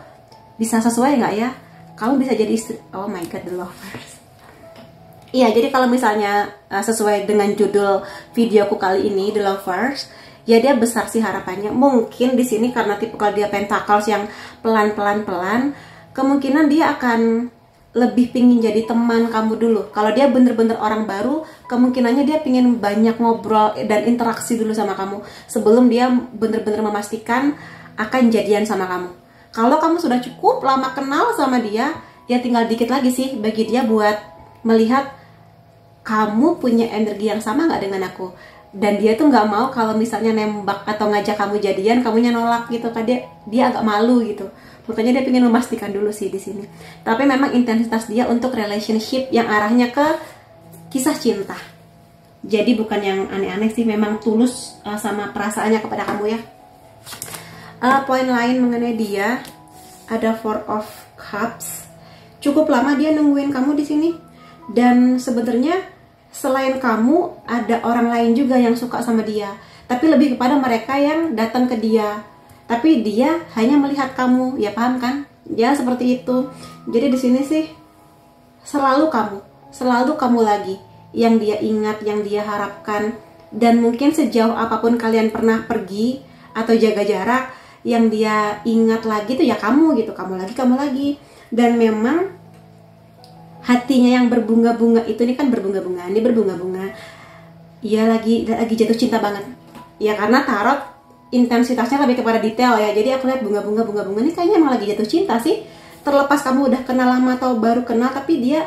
bisa sesuai nggak ya? Kamu bisa jadi istri. Oh my god, The Lovers. Iya, jadi kalau misalnya sesuai dengan judul videoku kali ini, The Lovers, ya dia besar sih harapannya. Mungkin di sini karena tipikal dia Pentacles yang pelan-pelan, kemungkinan dia akan lebih pingin jadi teman kamu dulu. Kalau dia bener-bener orang baru, kemungkinannya dia pingin banyak ngobrol dan interaksi dulu sama kamu sebelum dia bener-bener memastikan akan jadian sama kamu. Kalau kamu sudah cukup lama kenal sama dia, ya tinggal dikit lagi sih bagi dia buat melihat kamu punya energi yang sama nggak dengan aku. Dan dia tuh nggak mau kalau misalnya nembak atau ngajak kamu jadian, kamunya nolak gitu kan, dia agak malu gitu. Makanya dia pengen memastikan dulu sih di sini. Tapi memang intensitas dia untuk relationship yang arahnya ke kisah cinta. Jadi bukan yang aneh-aneh sih, memang tulus sama perasaannya kepada kamu ya. Poin lain mengenai dia ada Four of Cups. Cukup lama dia nungguin kamu di sini. Dan sebenarnya selain kamu, ada orang lain juga yang suka sama dia. Tapi lebih kepada mereka yang datang ke dia. Tapi dia hanya melihat kamu, ya paham kan? Ya seperti itu. Jadi di sini sih selalu kamu lagi yang dia ingat, yang dia harapkan. Dan mungkin sejauh apapun kalian pernah pergi atau jaga jarak, yang dia ingat lagi tuh ya kamu gitu, kamu lagi. Dan memang hatinya yang berbunga-bunga itu, ini kan berbunga-bunga, ini berbunga-bunga. Ia lagi jatuh cinta banget. Ya karena tarot intensitasnya lebih kepada detail ya. Jadi aku lihat bunga-bunga ini kayaknya emang lagi jatuh cinta sih. Terlepas kamu udah kenal lama atau baru kenal, tapi dia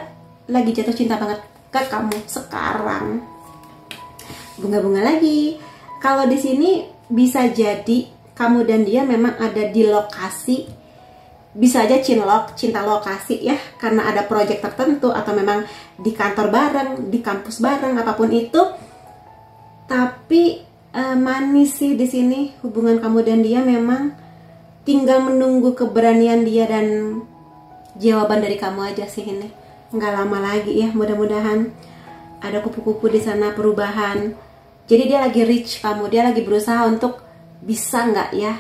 lagi jatuh cinta banget ke kamu sekarang. Bunga-bunga lagi. Kalau di sini bisa jadi kamu dan dia memang ada di lokasi, bisa aja cinta lokasi ya, karena ada proyek tertentu atau memang di kantor bareng, di kampus bareng, apapun itu. Tapi manis sih di sini hubungan kamu dan dia, memang tinggal menunggu keberanian dia dan jawaban dari kamu aja sih ini. nggak lama lagi ya, mudah-mudahan ada kupu-kupu di sana perubahan. Jadi dia lagi reach kamu, dia lagi berusaha untuk bisa nggak ya,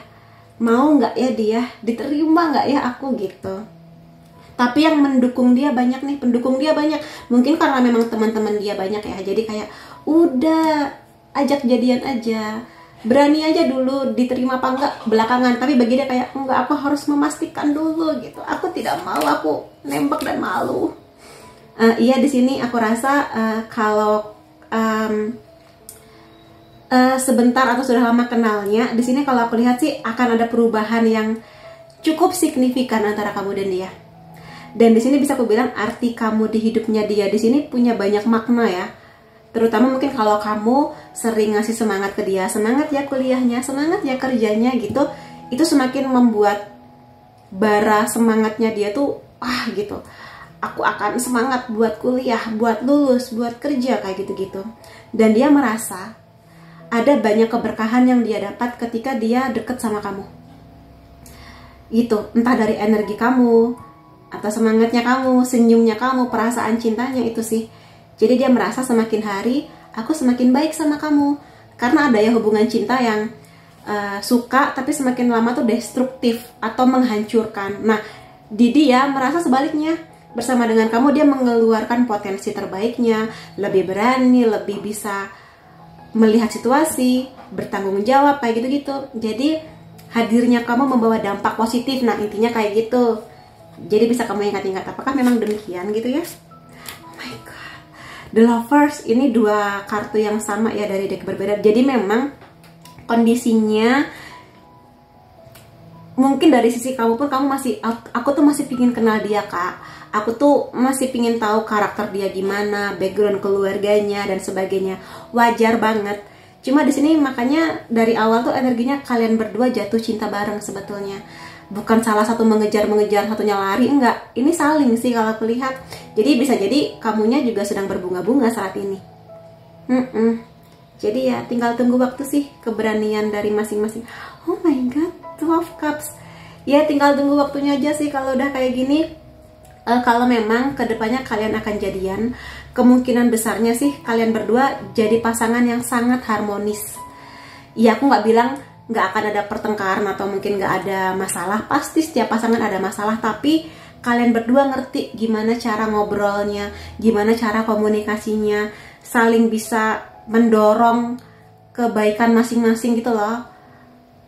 mau nggak ya dia, diterima nggak ya aku gitu. Tapi yang mendukung dia banyak nih, pendukung dia banyak. Mungkin karena memang teman-teman dia banyak ya, jadi kayak udah ajak jadian aja, berani aja dulu, diterima apa enggak belakangan. Tapi bagi dia kayak enggak, aku harus memastikan dulu gitu. Aku tidak mau, aku nembak dan malu. Iya, di sini aku rasa kalau sebentar atau sudah lama kenalnya, di sini kalau aku lihat sih akan ada perubahan yang cukup signifikan antara kamu dan dia. Dan di sini bisa aku bilang arti kamu di hidupnya dia di sini punya banyak makna ya. Terutama mungkin kalau kamu sering ngasih semangat ke dia, semangat ya kuliahnya, semangat ya kerjanya gitu, itu semakin membuat bara semangatnya dia tuh gitu. Aku akan semangat buat kuliah, buat lulus, buat kerja kayak gitu-gitu. Dan dia merasa ada banyak keberkahan yang dia dapat ketika dia deket sama kamu. Gitu, entah dari energi kamu, atau semangatnya kamu, senyumnya kamu, perasaan cintanya itu sih. Jadi dia merasa semakin hari aku semakin baik sama kamu. Karena ada ya hubungan cinta yang suka tapi semakin lama tuh destruktif atau menghancurkan. Nah, di dia merasa sebaliknya. Bersama dengan kamu dia mengeluarkan potensi terbaiknya, lebih berani, lebih bisa melihat situasi, bertanggung jawab kayak gitu-gitu. Jadi hadirnya kamu membawa dampak positif. Nah, intinya kayak gitu. Jadi bisa kamu ingat-ingat, apakah memang demikian gitu ya? Oh my god, The Lovers ini dua kartu yang sama ya dari deck berbeda. Jadi memang kondisinya mungkin dari sisi kamu pun kamu masih, aku tuh masih pingin kenal dia kak. Aku tuh masih pingin tahu karakter dia gimana, background keluarganya dan sebagainya. Wajar banget. Cuma di sini makanya dari awal tuh energinya kalian berdua jatuh cinta bareng sebetulnya. Bukan salah satu mengejar-mengejar, satunya lari, enggak. Ini saling sih kalau aku lihat. Jadi bisa jadi kamunya juga sedang berbunga-bunga saat ini. Jadi ya tinggal tunggu waktu sih, keberanian dari masing-masing. Oh my god, 12 cups. Ya tinggal tunggu waktunya aja sih kalau udah kayak gini. Kalau memang kedepannya kalian akan jadian, kemungkinan besarnya sih kalian berdua jadi pasangan yang sangat harmonis. Ya aku nggak bilang nggak akan ada pertengkaran atau mungkin nggak ada masalah. Pasti setiap pasangan ada masalah, tapi kalian berdua ngerti gimana cara ngobrolnya, gimana cara komunikasinya, saling bisa mendorong kebaikan masing-masing gitu loh.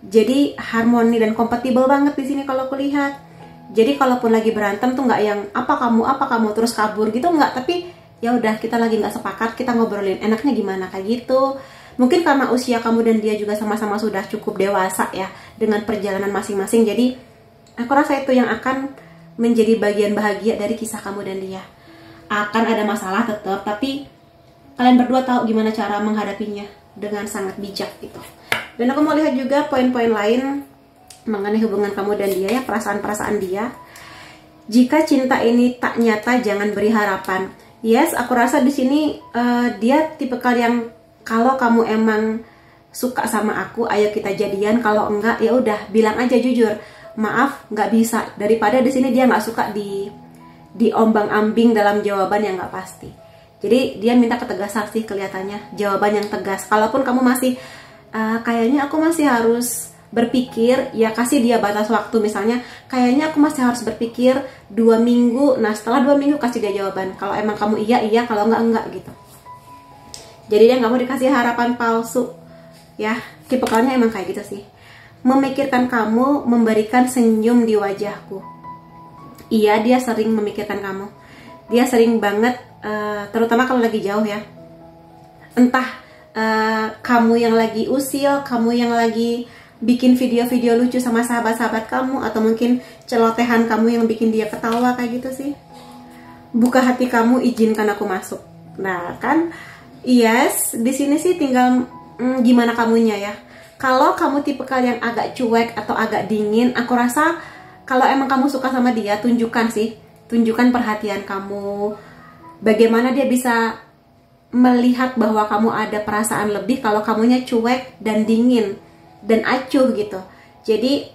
Jadi harmoni dan kompatibel banget di sini kalau aku lihat. Jadi kalaupun lagi berantem tuh nggak yang apa kamu terus kabur gitu, nggak. Tapi ya udah, kita lagi nggak sepakat, kita ngobrolin enaknya gimana kayak gitu. Mungkin karena usia kamu dan dia juga sama-sama sudah cukup dewasa ya, dengan perjalanan masing-masing. Jadi aku rasa itu yang akan menjadi bagian bahagia dari kisah kamu dan dia. Akan ada masalah tetap, tapi kalian berdua tahu gimana cara menghadapinya dengan sangat bijak gitu. Dan aku mau lihat juga poin-poin lain mengenai hubungan kamu dan dia ya, perasaan-perasaan dia. Jika cinta ini tak nyata, jangan beri harapan. Yes, aku rasa di sini dia tipikal yang kalau kamu emang suka sama aku, ayo kita jadian. Kalau enggak, ya udah bilang aja jujur. Maaf, nggak bisa. Daripada di sini dia nggak suka diombang-ambing dalam jawaban yang nggak pasti. Jadi dia minta ketegasan sih kelihatannya, jawaban yang tegas. Kalaupun kamu masih kayaknya aku masih harus berpikir, ya kasih dia batas waktu. Misalnya kayaknya aku masih harus berpikir 2 minggu. Nah setelah 2 minggu kasih dia jawaban. Kalau emang kamu iya, kalau enggak gitu. Jadi dia nggak mau dikasih harapan palsu ya. Tipikalnya emang kayak gitu sih. Memikirkan kamu, memberikan senyum di wajahku. Iya, dia sering memikirkan kamu. Dia sering banget, terutama kalau lagi jauh ya. Entah kamu yang lagi usil, kamu yang lagi bikin video-video lucu sama sahabat-sahabat kamu, atau mungkin celotehan kamu yang bikin dia ketawa kayak gitu sih. Buka hati kamu, izinkan aku masuk. Nah kan, yes, di sini sih tinggal gimana kamunya ya. Kalau kamu tipe kalian agak cuek atau agak dingin, aku rasa kalau emang kamu suka sama dia, tunjukkan perhatian kamu. Bagaimana dia bisa melihat bahwa kamu ada perasaan lebih kalau kamunya cuek dan dingin dan acuh gitu. Jadi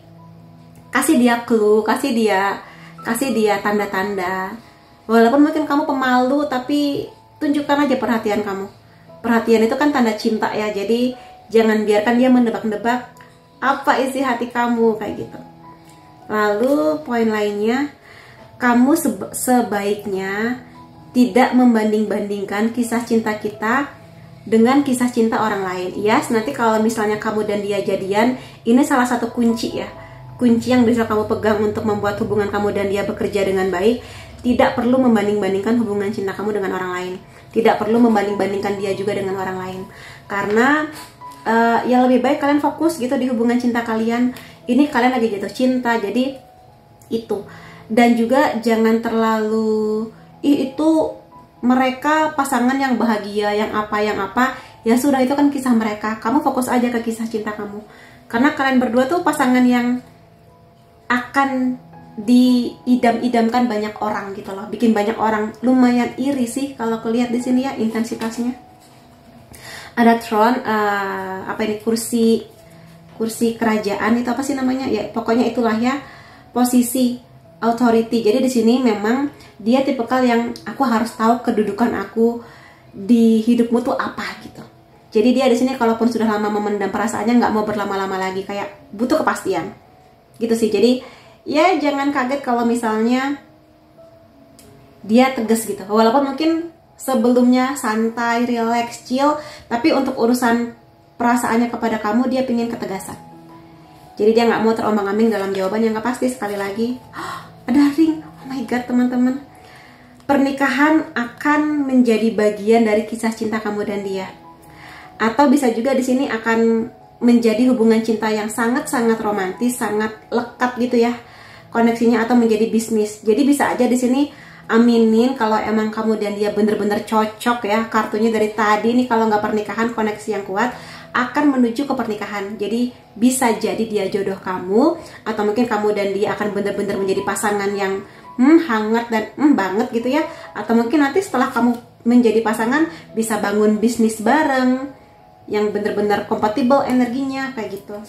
kasih dia clue, kasih dia tanda-tanda. Walaupun mungkin kamu pemalu, tapi tunjukkan aja perhatian kamu. Perhatian itu kan tanda cinta ya, jadi jangan biarkan dia mendebak-debak apa isi hati kamu kayak gitu. Lalu poin lainnya, kamu sebaiknya tidak membanding-bandingkan kisah cinta kita dengan kisah cinta orang lain. Yes, nanti kalau misalnya kamu dan dia jadian, ini salah satu kunci ya. Kunci yang bisa kamu pegang untuk membuat hubungan kamu dan dia bekerja dengan baik. Tidak perlu membanding-bandingkan hubungan cinta kamu dengan orang lain. Tidak perlu membanding-bandingkan dia juga dengan orang lain. Karena ya lebih baik kalian fokus gitu di hubungan cinta kalian. Ini kalian lagi jatuh cinta, jadi itu. Dan juga jangan terlalu itu mereka pasangan yang bahagia, yang apa. Ya sudah, itu kan kisah mereka. Kamu fokus aja ke kisah cinta kamu. Karena kalian berdua tuh pasangan yang akan diidam-idamkan banyak orang gitu loh, bikin banyak orang lumayan iri sih kalau kelihat di sini ya intensitasnya. Ada throne, apa ini, kursi kerajaan itu apa sih namanya ya, pokoknya itulah ya, posisi authority. Jadi di sini memang dia tipikal yang aku harus tahu kedudukan aku di hidupmu tuh apa gitu. Jadi dia di sini kalaupun sudah lama memendam perasaannya, nggak mau berlama-lama lagi, kayak butuh kepastian gitu sih. Jadi ya jangan kaget kalau misalnya dia tegas gitu. Walaupun mungkin sebelumnya santai, relax, chill, tapi untuk urusan perasaannya kepada kamu dia pingin ketegasan. Jadi dia nggak mau terombang-ambing dalam jawaban yang nggak pasti. Sekali lagi, ada ring. Oh my god teman-teman, pernikahan akan menjadi bagian dari kisah cinta kamu dan dia. Atau bisa juga di sini akan menjadi hubungan cinta yang sangat-sangat romantis, sangat lekat gitu ya koneksinya, atau menjadi bisnis. Jadi bisa aja di sini aminin kalau emang kamu dan dia bener-bener cocok ya, kartunya dari tadi nih, kalau nggak pernikahan, koneksi yang kuat akan menuju ke pernikahan. Jadi bisa jadi dia jodoh kamu, atau mungkin kamu dan dia akan bener-bener menjadi pasangan yang hangat dan banget gitu ya. Atau mungkin nanti setelah kamu menjadi pasangan bisa bangun bisnis bareng yang bener-bener kompatibel energinya kayak gitu.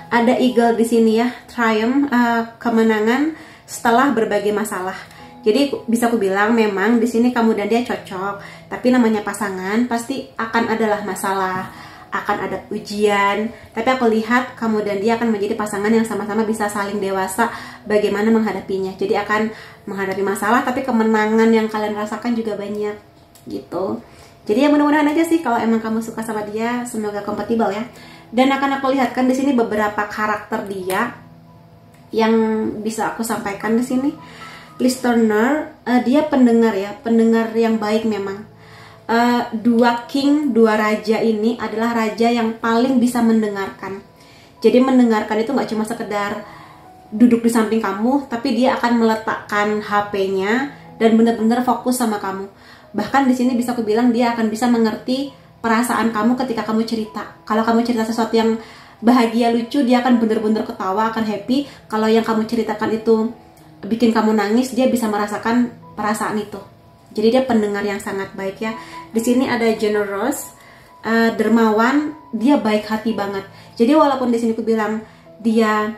Ada eagle di sini ya, triumph, kemenangan setelah berbagai masalah. Jadi bisa aku bilang memang di sini kamu dan dia cocok, tapi namanya pasangan pasti akan adalah masalah, akan ada ujian. Tapi aku lihat kamu dan dia akan menjadi pasangan yang sama-sama bisa saling dewasa bagaimana menghadapinya. Jadi akan menghadapi masalah, tapi kemenangan yang kalian rasakan juga banyak gitu. Jadi ya mudah-mudahan aja sih kalau emang kamu suka sama dia, semoga kompatibel ya. Dan akan aku lihatkan di sini beberapa karakter dia yang bisa aku sampaikan di sini. Listener, dia pendengar ya, pendengar yang baik memang. Dua king, dua raja ini adalah raja yang paling bisa mendengarkan. Jadi mendengarkan itu nggak cuma sekedar duduk di samping kamu, tapi dia akan meletakkan HP-nya dan benar-benar fokus sama kamu. Bahkan di sini bisa aku bilang dia akan bisa mengerti perasaan kamu ketika kamu cerita. Kalau kamu cerita sesuatu yang bahagia, lucu, dia akan bener-bener ketawa, akan happy. Kalau yang kamu ceritakan itu bikin kamu nangis, dia bisa merasakan perasaan itu. Jadi dia pendengar yang sangat baik ya. Di sini ada generous, dermawan, dia baik hati banget. Jadi walaupun di sini aku bilang dia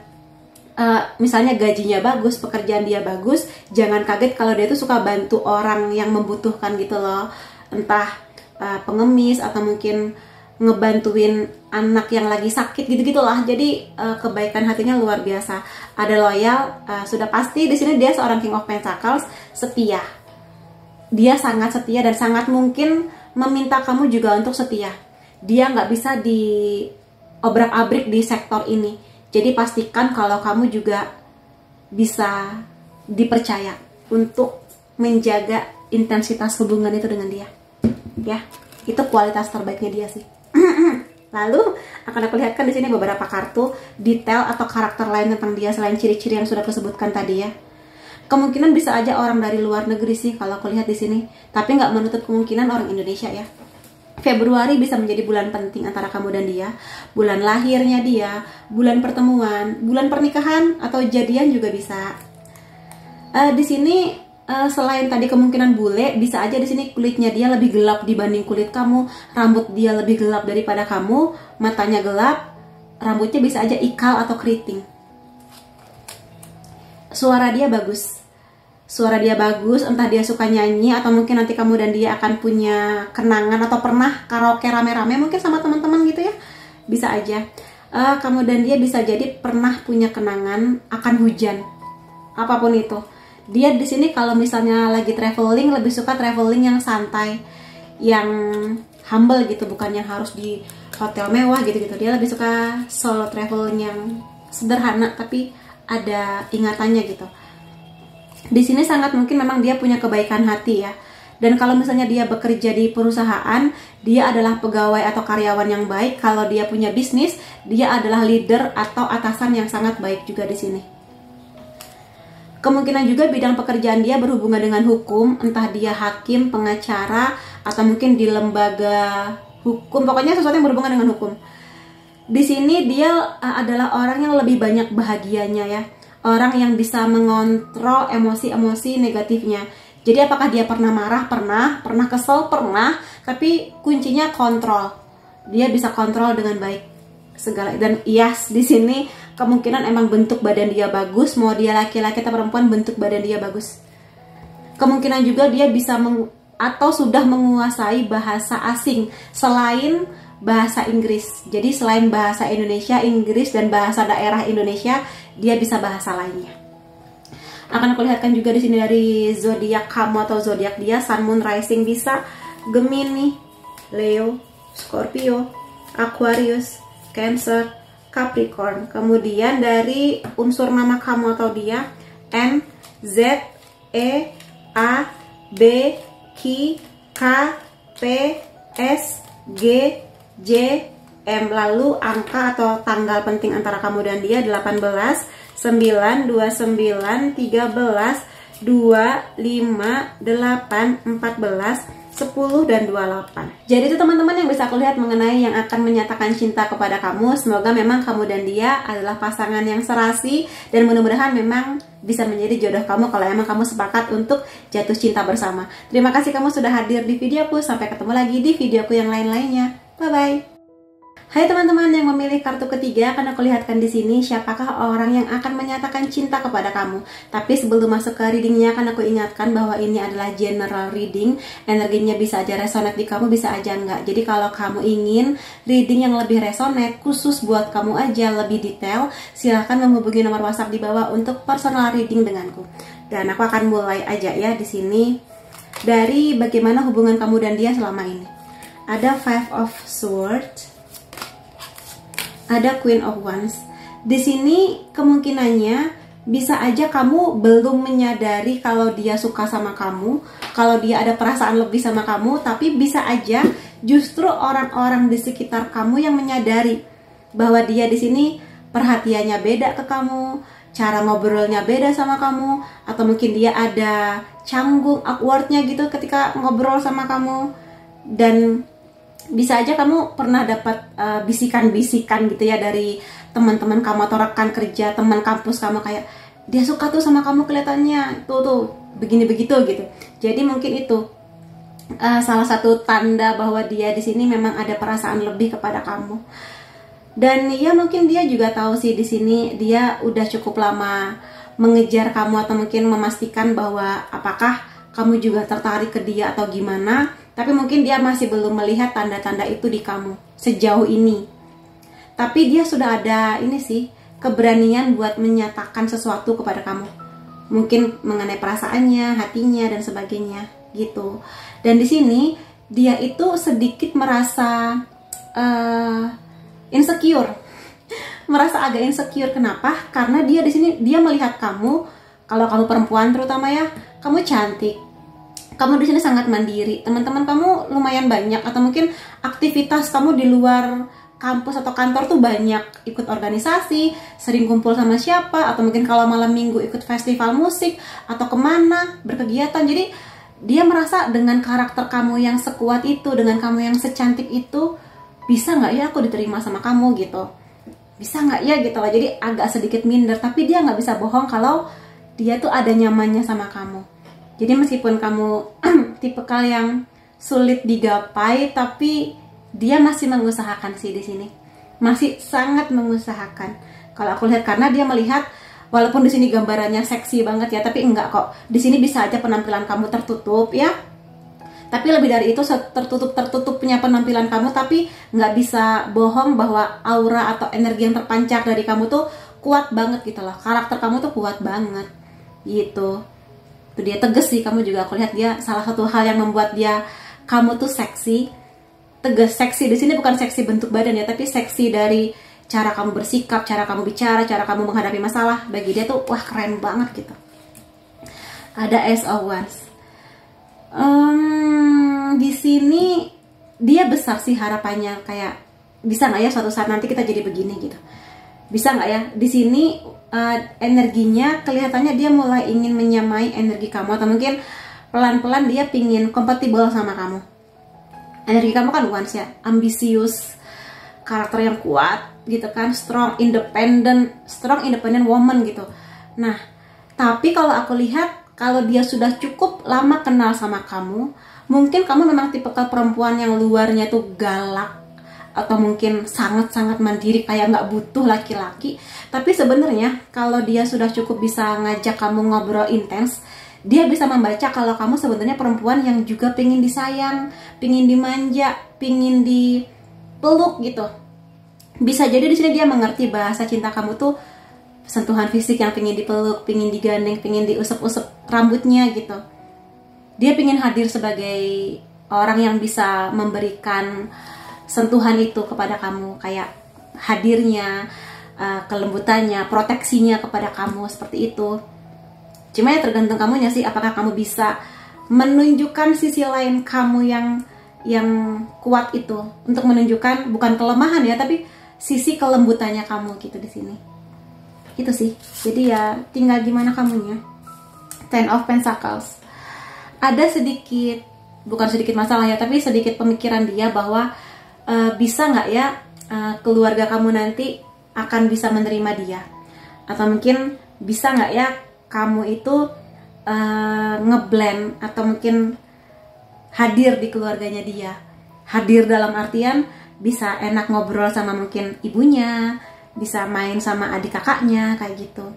misalnya gajinya bagus, pekerjaan dia bagus, jangan kaget kalau dia tuh suka bantu orang yang membutuhkan gitu loh. Entah pengemis atau mungkin ngebantuin anak yang lagi sakit gitu-gitulah. Jadi kebaikan hatinya luar biasa. Ada loyal, sudah pasti di sini dia seorang King of Pentacles, setia. Dia sangat setia dan sangat mungkin meminta kamu juga untuk setia. Dia nggak bisa diobrak-abrik di sektor ini. Jadi pastikan kalau kamu juga bisa dipercaya untuk menjaga intensitas hubungan itu dengan dia. Ya, itu kualitas terbaiknya dia sih. Lalu akan aku lihatkan di sini beberapa kartu detail atau karakter lain tentang dia selain ciri-ciri yang sudah aku sebutkan tadi ya. Kemungkinan bisa aja orang dari luar negeri sih kalau aku lihat di sini, tapi nggak menutup kemungkinan orang Indonesia ya. Februari bisa menjadi bulan penting antara kamu dan dia, bulan lahirnya dia, bulan pertemuan, bulan pernikahan atau jadian juga bisa. Di sini selain tadi kemungkinan bule, bisa aja di sini kulitnya dia lebih gelap dibanding kulit kamu, rambut dia lebih gelap daripada kamu, matanya gelap, rambutnya bisa aja ikal atau keriting. Suara dia bagus, suara dia bagus, entah dia suka nyanyi, atau mungkin nanti kamu dan dia akan punya kenangan atau pernah karaoke rame-rame mungkin sama teman-teman gitu ya, bisa aja. Kamu dan dia bisa jadi pernah punya kenangan akan hujan, apapun itu. Dia di sini kalau misalnya lagi traveling lebih suka traveling yang santai, yang humble gitu, bukan yang harus di hotel mewah gitu-gitu. Dia lebih suka solo traveling yang sederhana tapi ada ingatannya gitu. Di sini sangat mungkin memang dia punya kebaikan hati ya. Dan kalau misalnya dia bekerja di perusahaan, dia adalah pegawai atau karyawan yang baik. Kalau dia punya bisnis, dia adalah leader atau atasan yang sangat baik juga di sini. Kemungkinan juga bidang pekerjaan dia berhubungan dengan hukum, entah dia hakim, pengacara, atau mungkin di lembaga hukum, pokoknya sesuatu yang berhubungan dengan hukum. Di sini dia adalah orang yang lebih banyak bahagianya ya, orang yang bisa mengontrol emosi-emosi negatifnya. Jadi apakah dia pernah marah? Pernah kesel? Pernah, tapi kuncinya kontrol. Dia bisa kontrol dengan baik segala. Dan yes, di sini kemungkinan emang bentuk badan dia bagus, mau dia laki-laki atau perempuan, bentuk badan dia bagus. Kemungkinan juga dia bisa atau sudah menguasai bahasa asing selain bahasa Inggris. Jadi selain bahasa Indonesia, Inggris, dan bahasa daerah Indonesia, dia bisa bahasa lainnya. Akan aku lihatkan juga di sini dari zodiak kamu atau zodiak dia, Sun, Moon, Rising bisa Gemini, Leo, Scorpio, Aquarius, Cancer, Capricorn. Kemudian dari unsur nama kamu atau dia, N, Z, E, A, B, Q, K, P, S, G, J, M. Lalu angka atau tanggal penting antara kamu dan dia 18, 9, 29, 13, 2, 5, 8, 14, 10, dan 28. Jadi itu teman-teman yang bisa aku lihat mengenai yang akan menyatakan cinta kepada kamu. Semoga memang kamu dan dia adalah pasangan yang serasi, dan mudah-mudahan memang bisa menjadi jodoh kamu kalau emang kamu sepakat untuk jatuh cinta bersama. Terima kasih kamu sudah hadir di videoku. Sampai ketemu lagi di videoku yang lain-lainnya. Bye-bye. Hai teman-teman yang memilih kartu ketiga, akan aku lihatkan di sini siapakah orang yang akan menyatakan cinta kepada kamu. Tapi sebelum masuk ke readingnya, akan aku ingatkan bahwa ini adalah general reading. Energinya bisa aja resonate di kamu, bisa aja enggak. Jadi kalau kamu ingin reading yang lebih resonate, khusus buat kamu aja, lebih detail, silahkan menghubungi nomor WhatsApp di bawah untuk personal reading denganku. Dan aku akan mulai aja ya di sini dari bagaimana hubungan kamu dan dia selama ini. Ada Five of Swords, ada Queen of Wands. Di sini kemungkinannya bisa aja kamu belum menyadari kalau dia suka sama kamu, kalau dia ada perasaan lebih sama kamu, tapi bisa aja justru orang-orang di sekitar kamu yang menyadari bahwa dia di sini perhatiannya beda ke kamu, cara ngobrolnya beda sama kamu, atau mungkin dia ada canggung, awkwardnya gitu ketika ngobrol sama kamu. Dan bisa aja kamu pernah dapat bisikan-bisikan gitu ya dari teman-teman kamu atau rekan kerja, teman kampus kamu, kayak dia suka tuh sama kamu kelihatannya tuh begini begitu gitu. Jadi mungkin itu salah satu tanda bahwa dia di sini memang ada perasaan lebih kepada kamu. Dan ya mungkin dia juga tahu sih di sini dia udah cukup lama mengejar kamu, atau mungkin memastikan bahwa apakah kamu juga tertarik ke dia atau gimana. Tapi mungkin dia masih belum melihat tanda-tanda itu di kamu sejauh ini. Tapi dia sudah ada ini sih, keberanian buat menyatakan sesuatu kepada kamu. Mungkin mengenai perasaannya, hatinya, dan sebagainya gitu. Dan di sini dia itu sedikit merasa insecure. Merasa agak insecure. Kenapa? Karena dia di sini dia melihat kamu, kalau kamu perempuan terutama ya, kamu cantik. Kamu di sini sangat mandiri, teman-teman kamu lumayan banyak, atau mungkin aktivitas kamu di luar kampus atau kantor tuh banyak, ikut organisasi, sering kumpul sama siapa, atau mungkin kalau malam minggu ikut festival musik, atau kemana, berkegiatan. Jadi dia merasa dengan karakter kamu yang sekuat itu, dengan kamu yang secantik itu, bisa nggak ya aku diterima sama kamu gitu, bisa nggak ya gitu lah. Jadi agak sedikit minder, tapi dia nggak bisa bohong kalau dia tuh ada nyamannya sama kamu. Jadi meskipun kamu tipikal yang sulit digapai, tapi dia masih mengusahakan sih di sini. Masih sangat mengusahakan. Kalau aku lihat, karena dia melihat Walaupun di sini gambarannya seksi banget ya, tapi enggak kok. Di sini bisa aja penampilan kamu tertutup ya. Tapi lebih dari itu, tertutupnya penampilan kamu, tapi nggak bisa bohong bahwa aura atau energi yang terpancar dari kamu tuh kuat banget gitu loh. Karakter kamu tuh kuat banget gitu. Tuh dia tegas sih, kamu juga aku lihat dia salah satu hal yang membuat dia kamu tuh seksi. Tegas, seksi di sini bukan seksi bentuk badan ya, tapi seksi dari cara kamu bersikap, cara kamu bicara, cara kamu menghadapi masalah. Bagi dia tuh wah keren banget gitu. Ada Ace of Wands. Di sini dia besar sih harapannya, kayak bisa nggak ya suatu saat nanti kita jadi begini gitu. Bisa nggak ya? Di sini energinya kelihatannya dia mulai ingin menyamai energi kamu, atau mungkin pelan-pelan dia pingin kompatibel sama kamu. Energi kamu kan Wands ya, ambisius, karakter yang kuat gitu kan, strong independent woman gitu. Nah, tapi kalau aku lihat, kalau dia sudah cukup lama kenal sama kamu, mungkin kamu memang tipe perempuan yang luarnya tuh galak, atau mungkin sangat-sangat mandiri, kayak nggak butuh laki-laki. Tapi sebenarnya kalau dia sudah cukup bisa ngajak kamu ngobrol intens, dia bisa membaca kalau kamu sebenarnya perempuan yang juga pingin disayang, pingin dimanja, pingin dipeluk gitu. Bisa jadi di sini dia mengerti bahasa cinta kamu tuh sentuhan fisik yang pingin dipeluk, pingin digandeng, pingin diusap-usap rambutnya gitu. Dia pingin hadir sebagai orang yang bisa memberikan sentuhan itu kepada kamu, kayak hadirnya, kelembutannya, proteksinya kepada kamu, seperti itu. Cuma ya tergantung kamunya sih, apakah kamu bisa menunjukkan sisi lain kamu yang kuat itu, untuk menunjukkan bukan kelemahan ya, tapi sisi kelembutannya kamu gitu di sini. Itu sih. Jadi ya tinggal gimana kamunya. Ten of Pentacles. Ada sedikit, bukan sedikit masalah ya, tapi sedikit pemikiran dia bahwa bisa nggak ya keluarga kamu nanti akan bisa menerima dia, atau mungkin bisa nggak ya kamu itu ngeblend atau mungkin hadir di keluarganya dia. Hadir dalam artian bisa enak ngobrol sama mungkin ibunya, bisa main sama adik kakaknya, kayak gitu.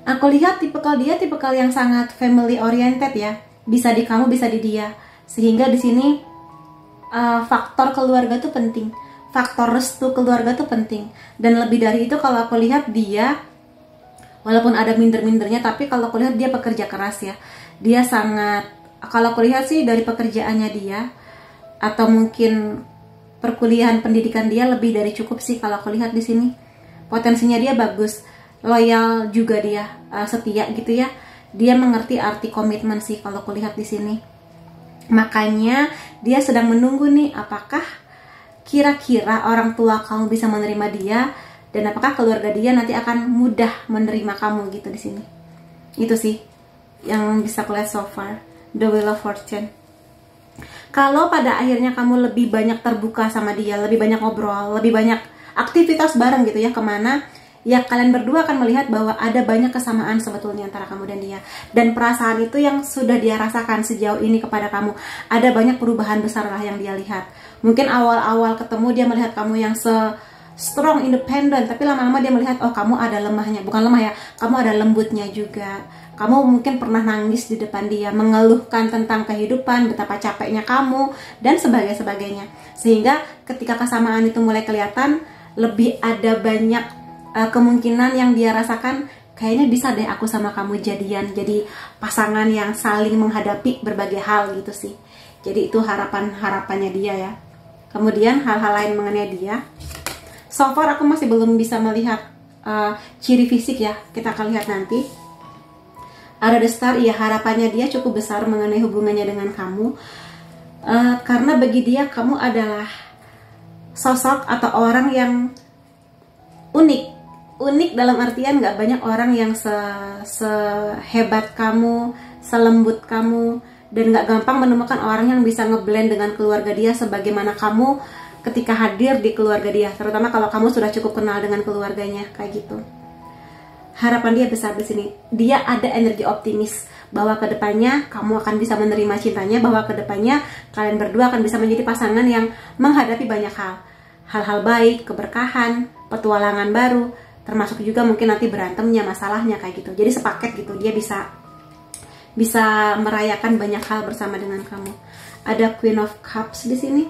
Aku lihat tipikal dia tipikal yang sangat family oriented ya, bisa di kamu, bisa di dia. Sehingga di sini faktor keluarga tuh penting, faktor restu keluarga tuh penting. Dan lebih dari itu, kalau aku lihat dia, walaupun ada minder-mindernya, tapi kalau aku lihat dia pekerja keras ya. Dia sangat, kalau aku lihat sih dari pekerjaannya dia, atau mungkin perkuliahan pendidikan dia lebih dari cukup sih kalau aku lihat di sini. Potensinya dia bagus, loyal juga dia, setia gitu ya. Dia mengerti arti komitmen sih kalau aku lihat di sini. Makanya dia sedang menunggu nih, apakah kira-kira orang tua kamu bisa menerima dia, dan apakah keluarga dia nanti akan mudah menerima kamu gitu di sini. Itu sih yang bisa aku lihat so far. The Wheel of Fortune. Kalau pada akhirnya kamu lebih banyak terbuka sama dia, lebih banyak ngobrol, lebih banyak aktivitas bareng gitu ya, kemana, ya kalian berdua akan melihat bahwa ada banyak kesamaan sebetulnya antara kamu dan dia. Dan perasaan itu yang sudah dia rasakan sejauh ini kepada kamu. Ada banyak perubahan besar lah yang dia lihat. Mungkin awal-awal ketemu dia melihat kamu yang strong, independent, tapi lama-lama dia melihat, oh kamu ada lemahnya. Bukan lemah ya, kamu ada lembutnya juga. Kamu mungkin pernah nangis di depan dia, mengeluhkan tentang kehidupan, betapa capeknya kamu, dan sebagainya. Sehingga ketika kesamaan itu mulai kelihatan, lebih ada banyak kemungkinan yang dia rasakan, kayaknya bisa deh aku sama kamu jadian, jadi pasangan yang saling menghadapi berbagai hal gitu sih. Jadi itu harapannya dia ya. Kemudian hal-hal lain mengenai dia, so far aku masih belum bisa melihat ciri fisik ya, kita akan lihat nanti. Ada The Star, ya harapannya dia cukup besar mengenai hubungannya dengan kamu, karena bagi dia kamu adalah sosok atau orang yang unik dalam artian gak banyak orang yang sehebat kamu, selembut kamu, dan gak gampang menemukan orang yang bisa ngeblend dengan keluarga dia sebagaimana kamu ketika hadir di keluarga dia, terutama kalau kamu sudah cukup kenal dengan keluarganya, kayak gitu. Harapan dia besar di sini. Dia ada energi optimis bahwa kedepannya kamu akan bisa menerima cintanya, bahwa kedepannya kalian berdua akan bisa menjadi pasangan yang menghadapi banyak hal baik, keberkahan, petualangan baru, termasuk juga mungkin nanti berantemnya, masalahnya kayak gitu. Jadi sepaket gitu, dia bisa merayakan banyak hal bersama dengan kamu. Ada Queen of Cups di sini.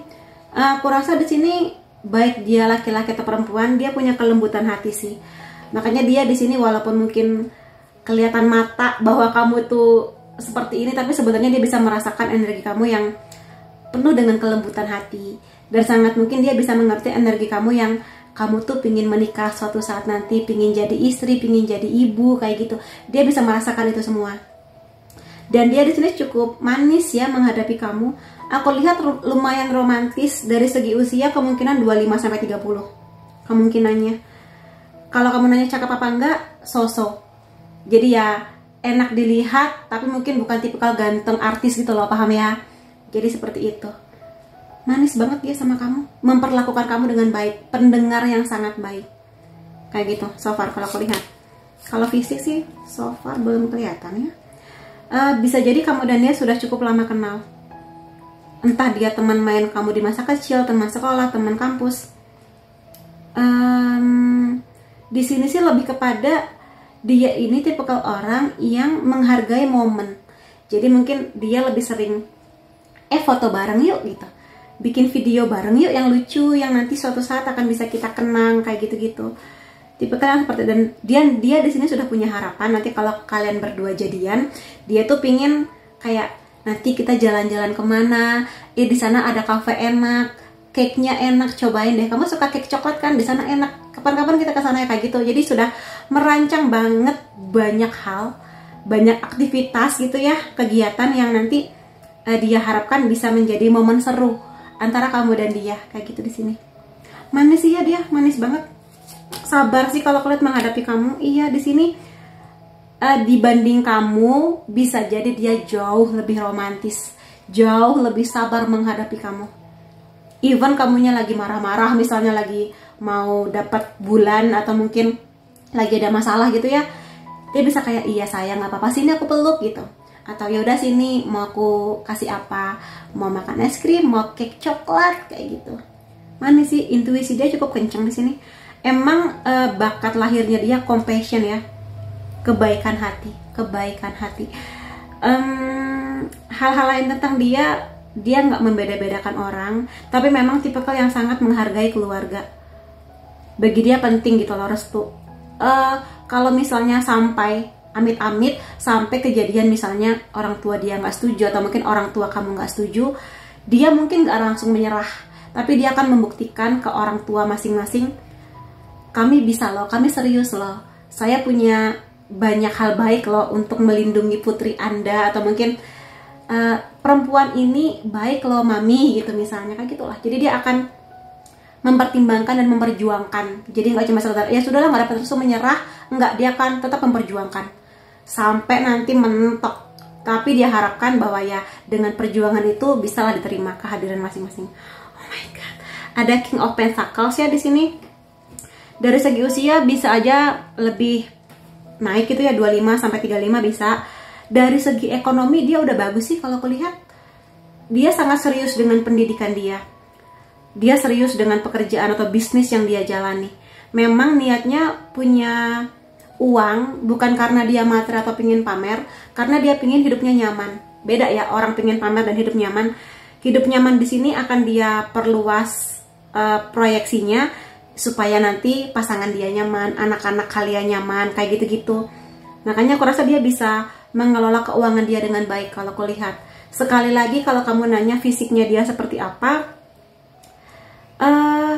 Aku rasa di sini baik dia laki-laki atau perempuan, dia punya kelembutan hati sih. Makanya dia di sini walaupun mungkin kelihatan mata bahwa kamu tuh seperti ini, tapi sebenarnya dia bisa merasakan energi kamu yang penuh dengan kelembutan hati, dan sangat mungkin dia bisa mengerti energi kamu yang kamu tuh pingin menikah suatu saat nanti, pingin jadi istri, pingin jadi ibu kayak gitu. Dia bisa merasakan itu semua. Dan dia di sini cukup manis ya menghadapi kamu. Aku lihat lumayan romantis dari segi usia, kemungkinan 25-30 kemungkinannya. Kalau kamu nanya cakep apa enggak, so-so. Jadi ya enak dilihat, tapi mungkin bukan tipikal ganteng artis gitu loh, paham ya? Jadi seperti itu. Manis banget dia sama kamu, memperlakukan kamu dengan baik, pendengar yang sangat baik. Kayak gitu, so far kalau aku lihat. Kalau fisik sih, so far belum kelihatan ya. Bisa jadi kamu dan dia sudah cukup lama kenal. Entah dia teman main kamu di masa kecil, teman sekolah, teman kampus. Di sini sih lebih kepada dia ini tipikal orang yang menghargai momen. Jadi mungkin dia lebih sering foto bareng yuk gitu, bikin video bareng yuk yang lucu, yang nanti suatu saat akan bisa kita kenang kayak gitu-gitu. Tipikal yang seperti, dan dia di sini sudah punya harapan nanti kalau kalian berdua jadian, dia tuh pingin kayak nanti kita jalan-jalan kemana, di sana ada cafe enak, cake-nya enak, cobain deh. Kamu suka cake coklat kan, di sana enak. Kapan-kapan kita ke sana ya, kayak gitu. Jadi sudah merancang banget banyak hal, banyak aktivitas gitu ya, kegiatan yang nanti dia harapkan bisa menjadi momen seru antara kamu dan dia, kayak gitu di sini. Manis sih ya dia, manis banget. Sabar sih kalau kulihat menghadapi kamu. Iya di sini dibanding kamu bisa jadi dia jauh lebih romantis, jauh lebih sabar menghadapi kamu. Even kamunya lagi marah-marah, misalnya lagi mau dapat bulan atau mungkin lagi ada masalah gitu ya, dia bisa kayak iya sayang nggak apa-apa sini aku peluk gitu. Atau ya udah sini mau aku kasih apa, mau makan es krim, mau cake coklat kayak gitu. Manis sih, intuisi dia cukup kencang di sini. Emang bakat lahirnya dia compassion ya, kebaikan hati. Hal-hal lain tentang dia nggak membeda-bedakan orang, tapi memang tipikal yang sangat menghargai keluarga. Bagi dia penting gitu loh restu. Kalau misalnya sampai amit-amit sampai kejadian misalnya orang tua dia nggak setuju atau mungkin orang tua kamu nggak setuju, dia mungkin nggak langsung menyerah, tapi dia akan membuktikan ke orang tua masing-masing, kami bisa loh, kami serius loh, saya punya banyak hal baik loh untuk melindungi putri Anda, atau mungkin perempuan ini baik loh mami gitu misalnya, kayak gitulah. Jadi dia akan mempertimbangkan dan memperjuangkan. Jadi nggak cuma sekedar ya sudahlah nggak dapat restu menyerah, nggak, dia akan tetap memperjuangkan sampai nanti mentok. Tapi dia harapkan bahwa ya dengan perjuangan itu bisalah diterima kehadiran masing-masing. Oh my god, ada King of Pentacles ya di sini. Dari segi usia bisa aja lebih naik gitu ya, 25 sampai 35 bisa. Dari segi ekonomi dia udah bagus sih kalau kulihat. Dia sangat serius dengan pendidikan dia. Dia serius dengan pekerjaan atau bisnis yang dia jalani. Memang niatnya punya uang bukan karena dia materi atau pingin pamer, karena dia pingin hidupnya nyaman. Beda ya, orang pingin pamer dan hidup nyaman. Hidup nyaman di sini akan dia perluas proyeksinya supaya nanti pasangan dia nyaman, anak-anak kalian nyaman, kayak gitu-gitu. Makanya aku rasa dia bisa mengelola keuangan dia dengan baik kalau aku lihat. Sekali lagi kalau kamu nanya fisiknya dia seperti apa,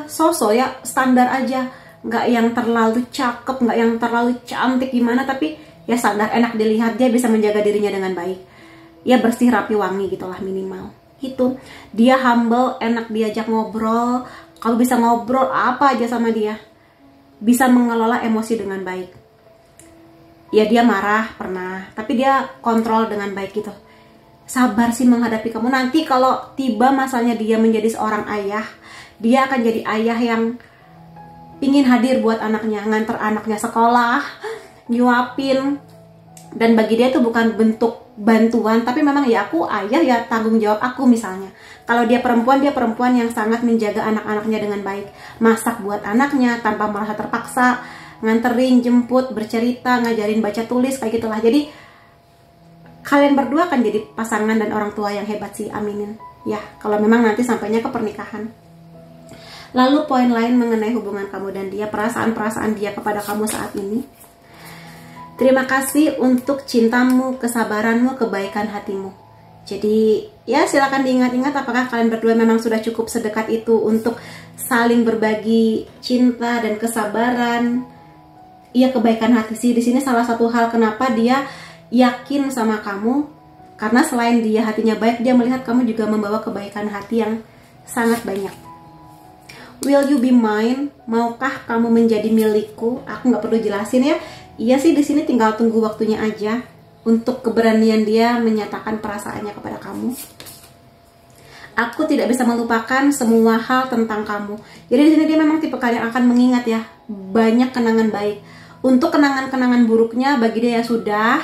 so-so ya, standar aja, nggak yang terlalu cakep, nggak yang terlalu cantik gimana, tapi ya standar, enak dilihat, dia bisa menjaga dirinya dengan baik, ya bersih rapi wangi gitulah minimal gitu. Dia humble, enak diajak ngobrol, kalau bisa ngobrol apa aja sama dia, bisa mengelola emosi dengan baik. Ya dia marah pernah, tapi dia kontrol dengan baik gitu. Sabar sih menghadapi kamu. Nanti kalau tiba masanya dia menjadi seorang ayah, dia akan jadi ayah yang pingin hadir buat anaknya, nganter anaknya sekolah, nyuapin. Dan bagi dia itu bukan bentuk bantuan, tapi memang ya aku ayah ya tanggung jawab aku misalnya. Kalau dia perempuan yang sangat menjaga anak-anaknya dengan baik. Masak buat anaknya tanpa merasa terpaksa, nganterin, jemput, bercerita, ngajarin baca tulis, kayak gitulah. Jadi kalian berdua akan jadi pasangan dan orang tua yang hebat sih, aminin ya, kalau memang nanti sampainya ke pernikahan. Lalu poin lain mengenai hubungan kamu dan dia, perasaan-perasaan dia kepada kamu saat ini. Terima kasih untuk cintamu, kesabaranmu, kebaikan hatimu. Jadi ya silakan diingat-ingat apakah kalian berdua memang sudah cukup sedekat itu untuk saling berbagi cinta dan kesabaran. Iya, kebaikan hati sih di sini salah satu hal kenapa dia yakin sama kamu, karena selain dia hatinya baik, dia melihat kamu juga membawa kebaikan hati yang sangat banyak. Will you be mine? Maukah kamu menjadi milikku? Aku nggak perlu jelasin ya. Iya sih, di sini tinggal tunggu waktunya aja untuk keberanian dia menyatakan perasaannya kepada kamu. Aku tidak bisa melupakan semua hal tentang kamu. Jadi di sini dia memang tipe kalian akan mengingat ya banyak kenangan baik. Untuk kenangan-kenangan buruknya bagi dia ya sudah,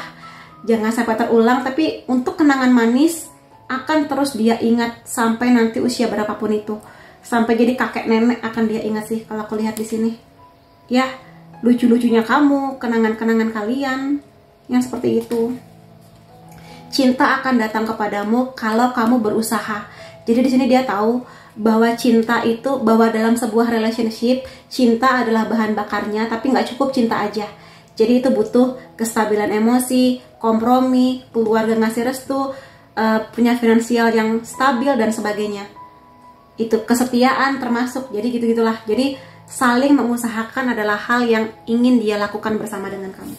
jangan sampai terulang. Tapi untuk kenangan manis akan terus dia ingat sampai nanti usia berapapun itu. Sampai jadi kakek nenek akan dia ingat sih kalau aku lihat di sini. Ya, lucu-lucunya kamu, kenangan-kenangan kalian yang seperti itu. Cinta akan datang kepadamu kalau kamu berusaha. Jadi di sini dia tahu bahwa cinta itu, bahwa dalam sebuah relationship cinta adalah bahan bakarnya, tapi nggak cukup cinta aja. Jadi itu butuh kestabilan emosi, kompromi, keluarga ngasih restu, punya finansial yang stabil dan sebagainya. Itu kesetiaan termasuk. Jadi gitu-gitulah. Jadi saling mengusahakan adalah hal yang ingin dia lakukan bersama dengan kamu.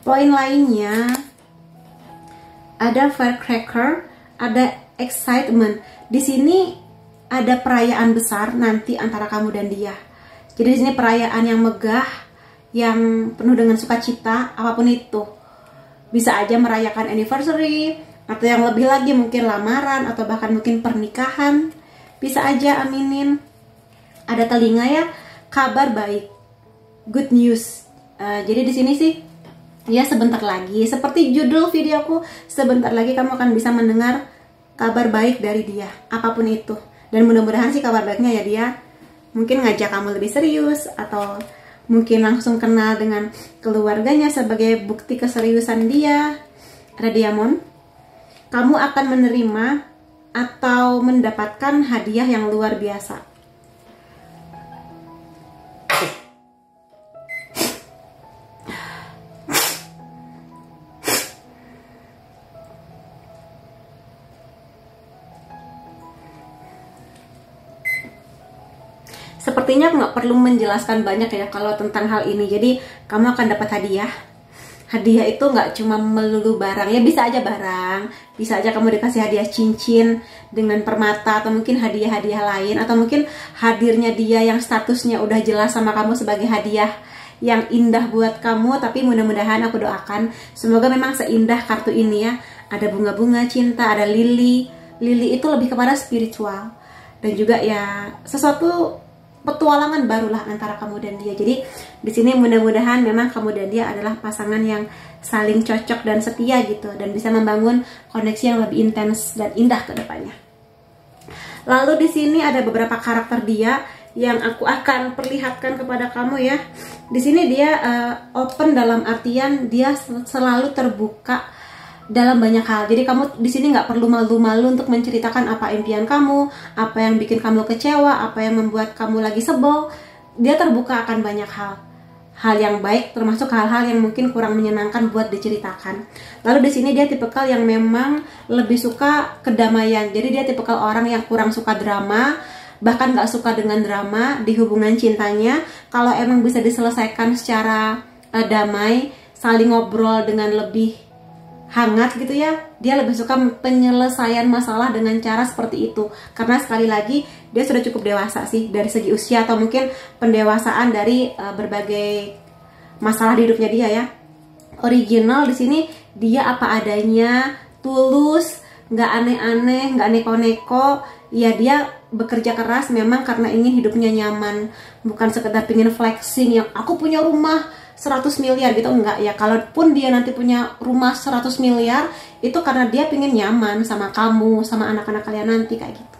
Poin lainnya ada firecracker, ada excitement. Di sini ada perayaan besar nanti antara kamu dan dia. Jadi di sini perayaan yang megah, yang penuh dengan sukacita, apapun itu. Bisa aja merayakan anniversary, atau yang lebih lagi mungkin lamaran, atau bahkan mungkin pernikahan. Bisa aja, aminin. Ada telinga ya, kabar baik, good news. Jadi di sini sih ya sebentar lagi, seperti judul videoku, sebentar lagi kamu akan bisa mendengar kabar baik dari dia, apapun itu. Dan mudah-mudahan sih kabar baiknya ya dia mungkin ngajak kamu lebih serius, atau mungkin langsung kenal dengan keluarganya sebagai bukti keseriusan dia. Ada diamond. Kamu akan menerima atau mendapatkan hadiah yang luar biasa. Sepertinya aku nggak perlu menjelaskan banyak ya kalau tentang hal ini. Jadi kamu akan dapat hadiah. Hadiah itu nggak cuma melulu barang, ya bisa aja barang, bisa aja kamu dikasih hadiah cincin dengan permata, atau mungkin hadiah-hadiah lain, atau mungkin hadirnya dia yang statusnya udah jelas sama kamu sebagai hadiah yang indah buat kamu. Tapi mudah-mudahan aku doakan semoga memang seindah kartu ini ya. Ada bunga-bunga cinta, ada lili. Lili itu lebih kepada spiritual, dan juga ya sesuatu petualangan barulah antara kamu dan dia. Jadi di sini mudah-mudahan memang kamu dan dia adalah pasangan yang saling cocok dan setia gitu, dan bisa membangun koneksi yang lebih intens dan indah ke depannya. Lalu di sini ada beberapa karakter dia yang aku akan perlihatkan kepada kamu ya. Di sini dia open dalam artian dia selalu terbuka dalam banyak hal. Jadi kamu di sini nggak perlu malu-malu untuk menceritakan apa impian kamu, apa yang bikin kamu kecewa, apa yang membuat kamu lagi sebel. Dia terbuka akan banyak hal yang baik, termasuk hal-hal yang mungkin kurang menyenangkan buat diceritakan. Lalu di sini dia tipikal yang memang lebih suka kedamaian. Jadi dia tipikal orang yang kurang suka drama, bahkan nggak suka dengan drama di hubungan cintanya. Kalau emang bisa diselesaikan secara damai, saling ngobrol dengan lebih hangat gitu ya, dia lebih suka penyelesaian masalah dengan cara seperti itu. Karena sekali lagi dia sudah cukup dewasa sih dari segi usia, atau mungkin pendewasaan dari berbagai masalah di hidupnya dia ya. Original di sini dia apa adanya, tulus, nggak aneh-aneh, nggak neko-neko. Ya dia bekerja keras memang karena ingin hidupnya nyaman, bukan sekedar pengen flexing yang aku punya rumah 100 miliar gitu, enggak ya. Kalaupun dia nanti punya rumah 100 miliar itu karena dia pengen nyaman sama kamu, sama anak-anak kalian nanti kayak gitu.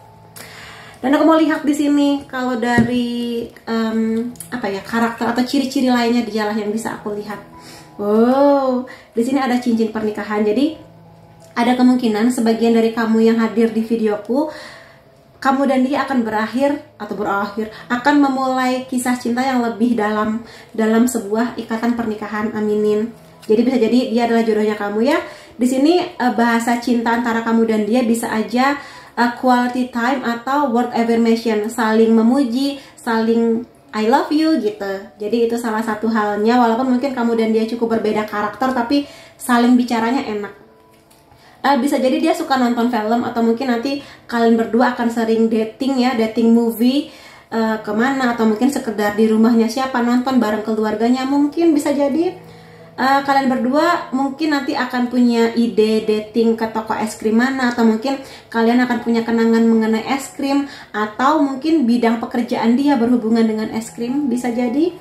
Dan aku mau lihat di sini kalau dari karakter atau ciri-ciri lainnya dialah yang bisa aku lihat. Wow, di sini ada cincin pernikahan. Jadi ada kemungkinan sebagian dari kamu yang hadir di videoku, kamu dan dia akan akan memulai kisah cinta yang lebih dalam sebuah ikatan pernikahan. Aminin. Jadi bisa jadi dia adalah jodohnya kamu ya. Di sini bahasa cinta antara kamu dan dia bisa aja quality time atau word affirmation, saling memuji, saling I love you gitu. Jadi itu salah satu halnya, walaupun mungkin kamu dan dia cukup berbeda karakter, tapi saling bicaranya enak. Bisa jadi dia suka nonton film, atau mungkin nanti kalian berdua akan sering dating ya, dating movie kemana, atau mungkin sekedar di rumahnya siapa nonton bareng keluarganya. Mungkin bisa jadi kalian berdua mungkin nanti akan punya ide dating ke toko es krim mana, atau mungkin kalian akan punya kenangan mengenai es krim, atau mungkin bidang pekerjaan dia berhubungan dengan es krim. Bisa jadi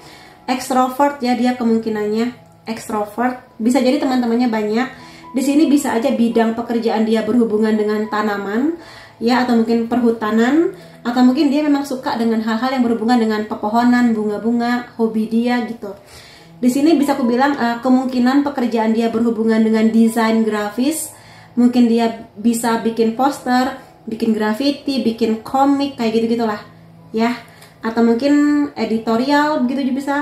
extrovert ya, dia kemungkinannya extrovert. Bisa jadi teman-temannya banyak. Di sini bisa aja bidang pekerjaan dia berhubungan dengan tanaman ya, atau mungkin perhutanan, atau mungkin dia memang suka dengan hal-hal yang berhubungan dengan pepohonan, bunga-bunga, hobi dia gitu. Di sini bisa aku bilang kemungkinan pekerjaan dia berhubungan dengan desain grafis. Mungkin dia bisa bikin poster, bikin graffiti, bikin komik kayak gitu-gitulah ya. Atau mungkin editorial begitu juga bisa.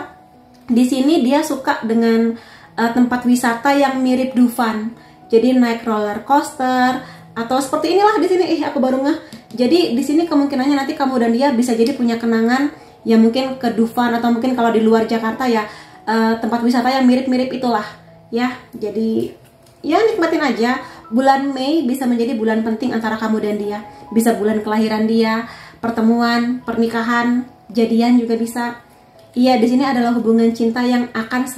Di sini dia suka dengan tempat wisata yang mirip Dufan. Jadi naik roller coaster atau seperti inilah di sini. Aku baru ngeh. Jadi di sini kemungkinannya nanti kamu dan dia bisa jadi punya kenangan yang mungkin ke Dufan, atau mungkin kalau di luar Jakarta ya tempat wisata yang mirip-mirip itulah ya. Jadi ya nikmatin aja. Bulan Mei bisa menjadi bulan penting antara kamu dan dia. Bisa bulan kelahiran dia, pertemuan, pernikahan, jadian juga bisa. Iya, di sini adalah hubungan cinta yang akan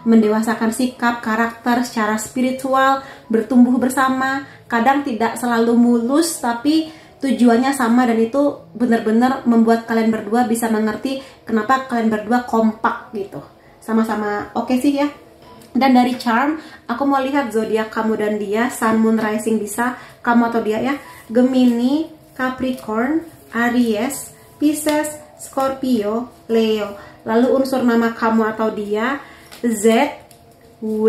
mendewasakan sikap, karakter secara spiritual, bertumbuh bersama. Kadang tidak selalu mulus, tapi tujuannya sama, dan itu benar-benar membuat kalian berdua bisa mengerti kenapa kalian berdua kompak gitu. Sama-sama oke sih ya. Dan dari charm, aku mau lihat zodiak kamu dan dia, Sun, Moon, Rising bisa, kamu atau dia ya. Gemini, Capricorn, Aries, Pisces, Scorpio, Leo. Lalu unsur nama kamu atau dia, Z, W,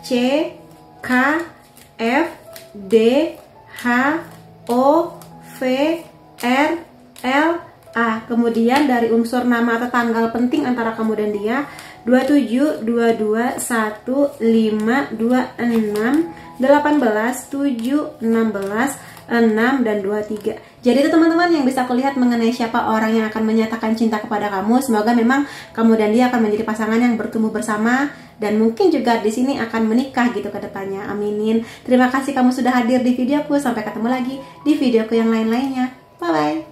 C, K, F, D, H, O, V, R, L, A. Kemudian dari unsur nama atau tanggal penting antara kamu dan dia, 27, 22, 1, 5, 26, 18, 7, 16, 6, dan 23. Jadi itu teman-teman yang bisa aku lihat mengenai siapa orang yang akan menyatakan cinta kepada kamu. Semoga memang kamu dan dia akan menjadi pasangan yang bertumbuh bersama, dan mungkin juga di sini akan menikah gitu ke depannya. Aminin. Terima kasih kamu sudah hadir di videoku. Sampai ketemu lagi di videoku yang lain-lainnya. Bye bye.